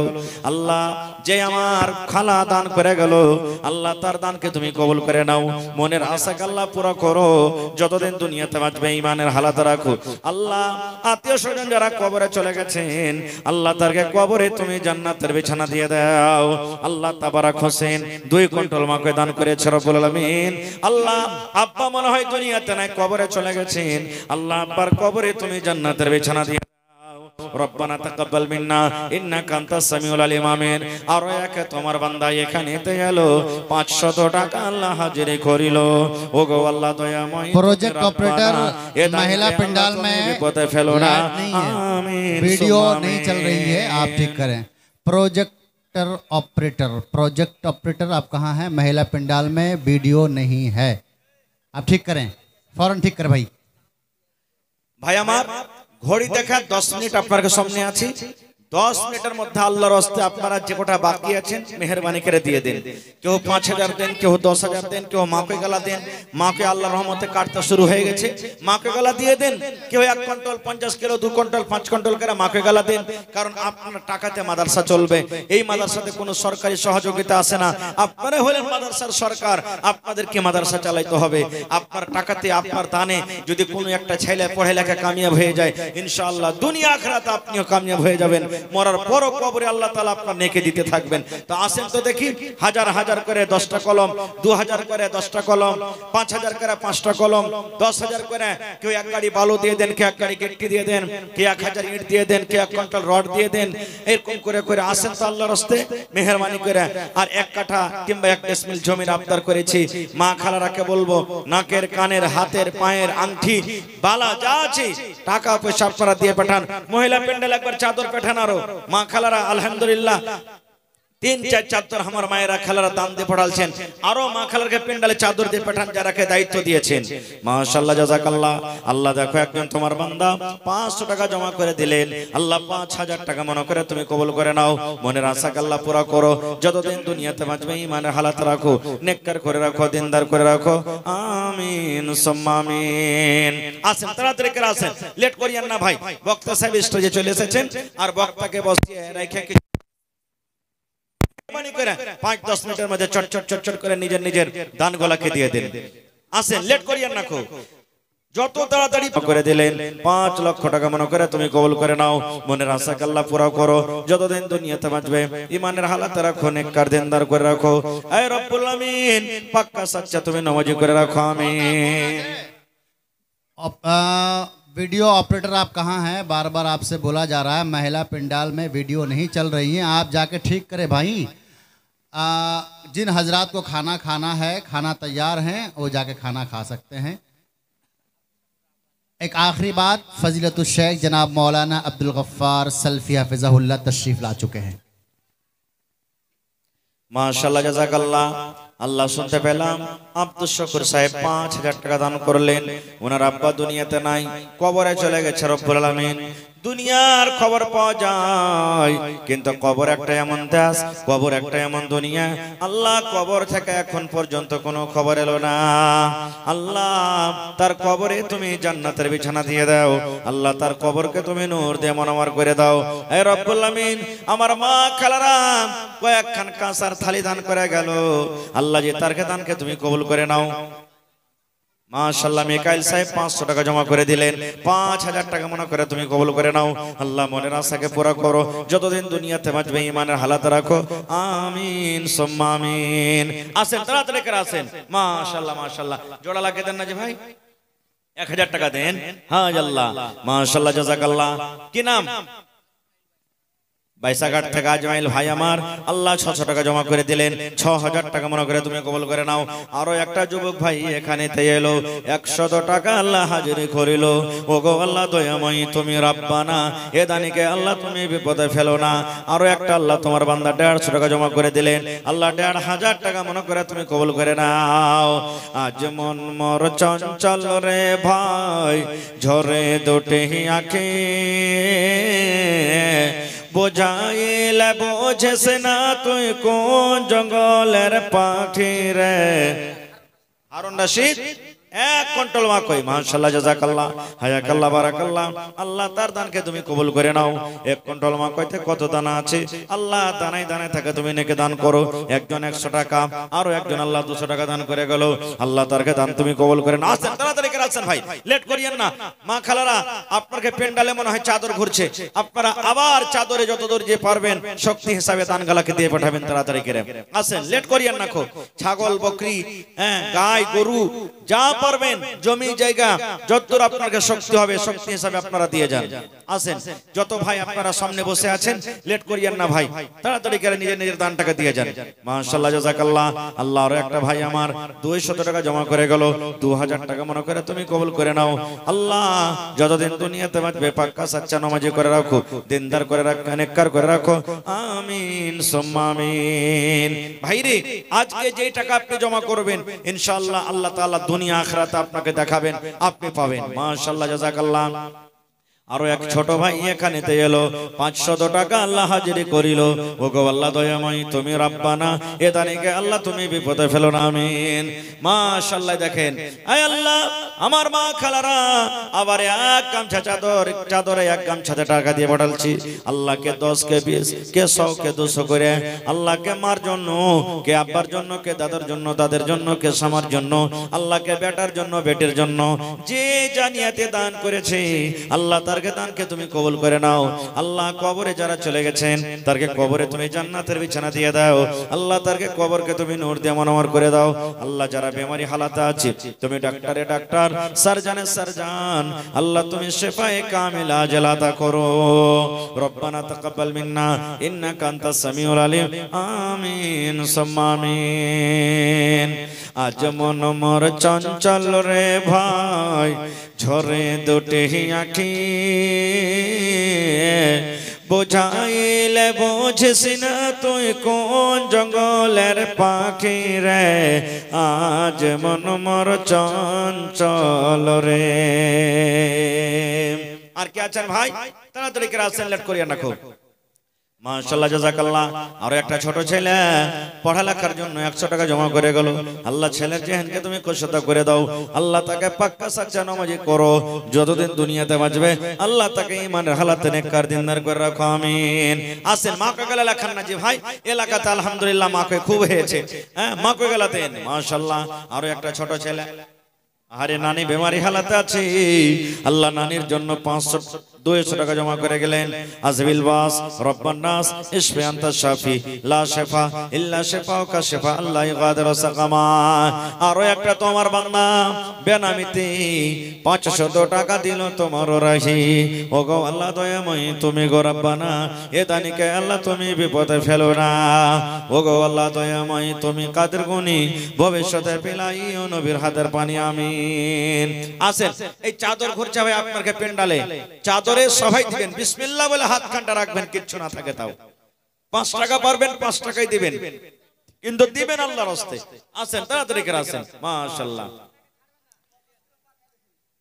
আল্লাহ যে আমার খালা দান করে গেল, আল্লাহ তার দানকে তুমি কবুল করে নাও, মনের আশাকে আল্লাহ পুরো করো, যতদিন দুনিয়াতে বাঁচবে ঈমানের হালাত রাখো। আল্লাহ আত্মীয় স্বজন যারা কবরে চলে গেছেন আল্লাহ তারকে কবরে তুমি জান্নাতের বিছানা দিয়ে দাও। আল্লাহ তাবারাক হোসেন 2 কুইंटल मा कोई দান করেছে রব্বুল আলামিন। আল্লাহ আব্বা মনে হয় দুনিয়াতে নাই, কবরে চলে গেছেন, আল্লাহ আব্বার কবরে তুমি জান্নাতের বিছানা দিয়ে রব্বানা তাকাব্বাল মিন্না ইন্নাকা আনতাস সামিউল আলিম, আমিন। আর একে তোমার বান্দা এখানেতে এলো 500 টাকা আল্লাহ হাজির করিল। ওগো আল্লাহ দয়াময়, प्रोजेक्ट ऑपरेटर महिला पंडाल में বিপদে ফেলো না, आमीन। आमीन। वीडियो नहीं चल रही है, आप ठीक करें। प्रोजेक्टर ऑपरेटर आप कहाँ हैं? महिला पंडाल में वीडियो नहीं है, आप ठीक करें, फौरन ठीक करें भाई। ভাই আমার ঘড়ি দেখা 10 মিনিট আপনাদের সামনে আছে। 10 মিনিটের মধ্যে আল্লাহর রাস্তায় আপনারা যে কোটা বাকি আছেন মেহেরবানি করে দিয়ে দেন। কেউ 5000 দেন, কেউ 10000 দেন, কেউ মাকে গলা দেন। মাকে আল্লাহর রহমতে কাটতে শুরু হয়ে গেছে, মাকে গলা দিয়ে দেন। কেউ 1 কুইন্টাল 50 কিলো 2 কুইন্টাল 5 কুইন্টাল করে মাকে গলা দেন। কারণ আপনার টাকাতে মাদ্রাসা চলবে। এই মাদ্রাসাতে কোনো সরকারি সহযোগিতা আসে না। আপনারা হলেন মাদ্রাসার সরকার, আপনাদেরকে মাদ্রাসা চালাইতে হবে। আপনার টাকাতে আপনার দানে যদি কোনো একটা ছেলে পড়ালেখা কামিয়াব হয়ে যায়, ইনশাআল্লাহ দুনিয়া আখিরাতে আপনিও কামিয়াব হয়ে যাবেন। মরার পরও কবরে আল্লাহ তাআলা আপনার নেকি দিতে থাকবেন। তো আসেন তো দেখি, হাজার হাজার করে 10টা কলম, 2000 করে 10টা কলম, 5000 করে 5টা কলম, 10000 করে কেউ 1 গাড়ি বালু দিয়ে দেন, কেউ 1 গাড়ি গিট্টি দিয়ে দেন, কেউ 1000 ইট দিয়ে দেন, কেউ 1 কুইন্টাল রড দিয়ে দেন। এরকম করে করে আসেন তো আল্লাহর রাস্তায় মেহেরবানি করে। আর 1 কাঠা কিংবা 1 ডেসিমিল জমির আবদার করেছি। মা খালারাকে বলবো, নাকের কানের হাতের পায়ের আংটি বালা যা আছে টাকা পয়সা আপনারা দিয়ে পাঠান। মহিলা প্যান্ডেল একবার চাদর পাঠান। আরো মা খালারা আলহামদুলিল্লাহ 3-4 চাদর আমার মায়েরা খালারা দান দিয়ে পাঠালছেন। আরো মা খালারকে প্যান্ডেলে চাদর দিয়ে পাঠান যারাকে দায়িত্ব দিয়েছেন। মাশাআল্লাহ জাযাকাল্লাহ। আল্লাহ দেখো একজন তোমার বান্দা 500 টাকা জমা করে দিলেন। আল্লাহ 5000 টাকা মনে করে তুমি কবুল করে নাও। মনের আশাকে আল্লাহ পুরা করো। যতদিন দুনিয়াতে বাঁচবে ঈমানের হালাত রাখো, নেককার করে রাখো, দিনদার করে রাখো। আমিন সুম্মা আমিন। আসেন তাড়াতাড়ি করে আসেন, লেট করিয়েন না ভাই। বক্তা সাহেব স্টেজে চলে এসেছেন আর বক্তাকে বসিয়ে রেখে 5-10 মিনিটের মধ্যে চট করে নিজের নিজের দান গোলাকে দিয়ে দেন। আসেন, লেট করিয়েন না। যত তাড়াতাড়ি করে দিলেন 5 লক্ষ টাকা মনে করে তুমি কবুল করে নাও। মনের আশাকে আল্লাহ পুরা করো। যতদিন দুনিয়াতে বাঁচবে ঈমানের হালাতে রাখো, নেককার দিনদার করে রাখো। এ রব্বুল আমিন, পাক্কা সচ্চা তুমি নামাজি করে রাখো। আমিন। वीडियो ऑपरेटर आप कहाँ हैं? बार बार आपसे बोला जा रहा है महिला पंडाल में वीडियो नहीं चल रही है, आप जाके ठीक करें भाई। जिन हजरात को खाना खाना है, खाना तैयार हैं, वो जाके खाना खा सकते हैं। एक आखिरी बात, फजीलतुल शेख जनाब मौलाना अब्दुल गफ्फार सल्फी हफिज़हुल्लाह तशरीफ ला चुके हैं। माशाअल्लाह জাযাকাল্লাহ। আল্লাহ শুনতে পেলাম আব্দুল শুকুর সাহেব 5000 টাকা দান করলেন। ওনার আব্বা দুনিয়াতে নাই, কবরে চলে গেছে। রব্বুল আলামিন, দুনিয়ার খবর পাওয়া যায় কিন্তু কবর একটা এমন দেশ, কবর একটা এমন দুনিয়া। আল্লাহ কবর থেকে এখন পর্যন্ত কোনো খবর এলো না। আল্লাহ তার কবরে তুমি জান্নাতের বিছানা দিয়ে দাও। আল্লাহ তার কবরকে তুমি নূর দিয়ে মনোমর করে দাও। হে রব্বুল আমিন, আমার মা খালারা কয়েকখান কাঁসার থালি দান করে গেল। আল্লাহ যে তার দানকে তুমি কবুল করে নাও। মাশাআল্লাহ, মিকাইল সাহেব 500 টাকা জমা করে দিলেন। 5000 টাকা মনে করে তুমি কবুল করে নাও। আল্লাহ মনের আশাকে পুরা করো। যতদিন দুনিয়াতে বাঁচবে ঈমানের হালাত রাখো। আমিন সুম্মা আমিন। আসেন তাড়াতাড়ি করে আসেন। মাশাআল্লাহ মাশাআল্লাহ। জোড়া লাগিয়ে দেন না যে ভাই, 1000 টাকা দেন। হ্যাঁ আল্লাহ, মাশাআল্লাহ জাযাকাল্লাহ। কি নাম? বাইসাঘাট থেকে আজমাইল ভাই আমার, আল্লাহ 600 টাকা জমা করে দিলেন। 6000 টাকা মনে করে তুমি কবুল করে নাও। আরো একটা যুবক ভাই এখানে এলো, 100 টাকা আল্লাহ হাজিরি করিল। ওগো আল্লাহ দয়াময়ী তুমি রব্বানা, এ দানিকে আল্লাহ তুমি বিপদে ফেলো না। আরো একটা আল্লাহ তোমার বান্দা 150 টাকা জমা করে দিলেন। আল্লাহ 1500 টাকা মনে করে তুমি কবুল করে নাও। আজ মন মোর চঞ্চল রে ভাই, ঝরে দুটি আঁখি, বোঝাইলে বোঝেস না তুই কোন জঙ্গলের পাখি রে। হারুন রশিদ 1 কুইন্টাল মা কই। মাশাআল্লাহ জাযাকাল্লাহ, হায়াকাল্লাহ, বারাকাল্লাহ। আল্লাহ তার দানকে তুমি কবুল করে নাও। 1 কুইন্টাল মা কইতে কত দানা আছে? আল্লাহ দানায় দানায় থাকে তুমি নেকে দান করো। একজন 100 টাকা, আরো একজন আল্লাহ 200 টাকা দান করে গেল। আল্লাহ তারকে দান তুমি কবুল করে নাও। আসেন তাড়াতাড়ি করে আসেন ভাই, লেট করিয়েন না। মা খালারা আপনাকে পেন্ডালে মনে হয় চাদর ঘুরছে, আপনারা আবার চাদরে যতদূর যে পারবেন শক্তি হিসাবে দানগালাকে দিয়ে পাঠাবেন। তাড়াতাড়ি করে আসেন, লেট করিয়েন না। ছাগল বকরি, গাই গরু যা পারবেন জমি জায়গা যতদূর আপনাকে শক্তি হবে শক্তি হিসাবে আপনারা দিয়ে যান। আসেন যত ভাই আপনারা সামনে বসে আছেন লেট করিয়েন না ভাই, তাড়াতাড়ি করে নিজের নিজের দানটাকে দিয়ে যান। মাশাআল্লাহ জাযাকাল্লাহ। আল্লাহ আরো একটা ভাই আমার 200 টাকা জমা করে গেল, 2000 টাকা মনে করে তুমি কবুল করে নাও। আল্লাহ যতদিন দুনিয়াতে বাঁচবে পাক্কা সাচ্চা নামাজি করে রাখো, দিনদার করে রাখো, নেককার করে রাখো, আমিন সুম্মা আমিন। ভাইরে আজকে যে টাকা আপনি জমা করবেন ইনশাআল্লাহ আল্লাহ তাআলা দুনিয়া আখিরাতে আপনাকে দেখাবেন, আপনি পাবেন। মাশাআল্লাহ জাযাকাল্লাহ। আরো এক ছোট ভাই এখানেতে এলো 500 টাকা আল্লাহ হাজিরি করিল। ওগো আল্লাহ দয়াময় তুমি রাব্বানা এ দানিকে আল্লাহ তুমি বিপদে ফেলো না, আমিন। মাশাআল্লাহ দেখেন আয় আল্লাহ আমার মা খালারা আবার এক গামছা চাদরে এক গামছাতে টাকা দিয়ে পাঠালছি। আল্লাহকে 10 কে 20 কে 100 কে 200 করে আল্লাহকে মার জন্য, কে আব্বার জন্য, কে দাদার জন্য, দাদের জন্য, কে সামার জন্য, আল্লাহকে বেটার জন্য, বেটির জন্য যে জানিয়াতে দান করেছে আল্লাহ তারকে দানকে তুমি কবুল করে নাও। আল্লাহ কবরে যারা চলে গেছেন তারকে কবরে তুমি জান্নাতের বিছানা দিয়ে দাও। আল্লাহ তারকে কবরকে তুমি নূর দিয়ে মনোহর করে দাও। আল্লাহ যারা বেমারি হালাতে আছে তুমি ডাক্তারে ডাক্তার, সার্জনে সার্জন, আল্লাহ তুমি শিফায়ে কামিলা আজল আতা করো। রব্বানা তাকাব্বাল মিন্না ইন্নাকা আনতাস সামিউল আলিম, আমিন সুম্মা আমিন। আজ মন মোর চঞ্চল রে ভাই ঝরে দুটি আঁখি, বোঝাইলে বুঝিস না তুই কোন জঙ্গলের পাখি রে, আজ মন মোর চঞ্চল রে। আর কে আছেন ভাই তাড়াতাড়ি করে আসেন, লেট করিয়া না খুব। মাশাআল্লাহ জাযাকাল্লাহ। আর একটা ছোট ছেলে পড়ালেখার জন্য 100 টাকা জমা করে গেল। আল্লাহ ছেলের জেহেনকে তুমি কুশলতা করে দাও। আল্লাহ তাকে পাক্কা সাচ্চা নামাজি করো, যতদিন দুনিয়াতে বাঁচবে আল্লাহ তাকে ঈমানের হালাতে নেককার দিনদার করে রাখো, আমিন। আসেন মা কো গেলা লেখান না জি ভাই, এলাকাতে আলহামদুলিল্লাহ মা কো খুব হয়েছে, হ্যাঁ মা কো গেলাতে মাশাআল্লাহ। আর একটা ছোট ছেলে আরে নানি বেমারি হালাতে আছে, আল্লাহ নানির জন্য 200 টাকা জমা করে গেলেন। আজবিল বাস রব্বান নাস ইশফি আনতা শাফি লা শিফা ইল্লা শিফাউকা শিফা আল্লাহ ইগাদিরু সাকামা। আর একটা তোমার বান্দা বেনামিতে 500 টাকা দিল তোমার রাহি। ওগো আল্লাহ দয়াময় তুমি গো রব্বানা এ দানিকে আল্লাহ তুমি বিপদে ফেলো না। ওগো আল্লাহ দয়াময় তুমি কাদের গুনি ভবিষ্যতে পিলাইও নবীর হাতের পানি, আমিন। আসেন এই চাদর ঘুরছে ভাই আপনাকে পেন্ডালে, চাদর সবাই দিবেন বিসমিল্লাহ বলে হাত খানটা রাখবেন, কিচ্ছু না থাকে তাও 5 টাকা পারবেন 5 টাকাই দিবেন, কিন্তু দিবেন আল্লাহর রাস্তায়। আসেন তাড়াতাড়ি করে আসেন। মাশাআল্লাহ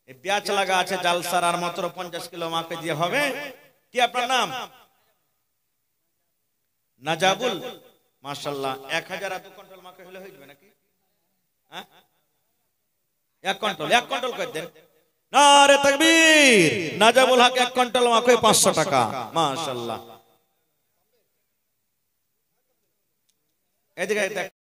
এই পেঁয়াজ লাগা আছে জালসার, আর মাত্র 50 কিলো মাকে দিয়ে হবে। কি আপনার নাম? নাজাবুল। মাশাআল্লাহ 1000 আর 2 কুইন্টাল মাকে হলে হয়ে যাবে নাকি? হ্যাঁ 1 কুইন্টাল করে দেন। নারে তাকবীর। নাজাবুল হক 1 কুইন্টাল মাকে 500 টাকা। মাশাআল্লাহ। এদিকে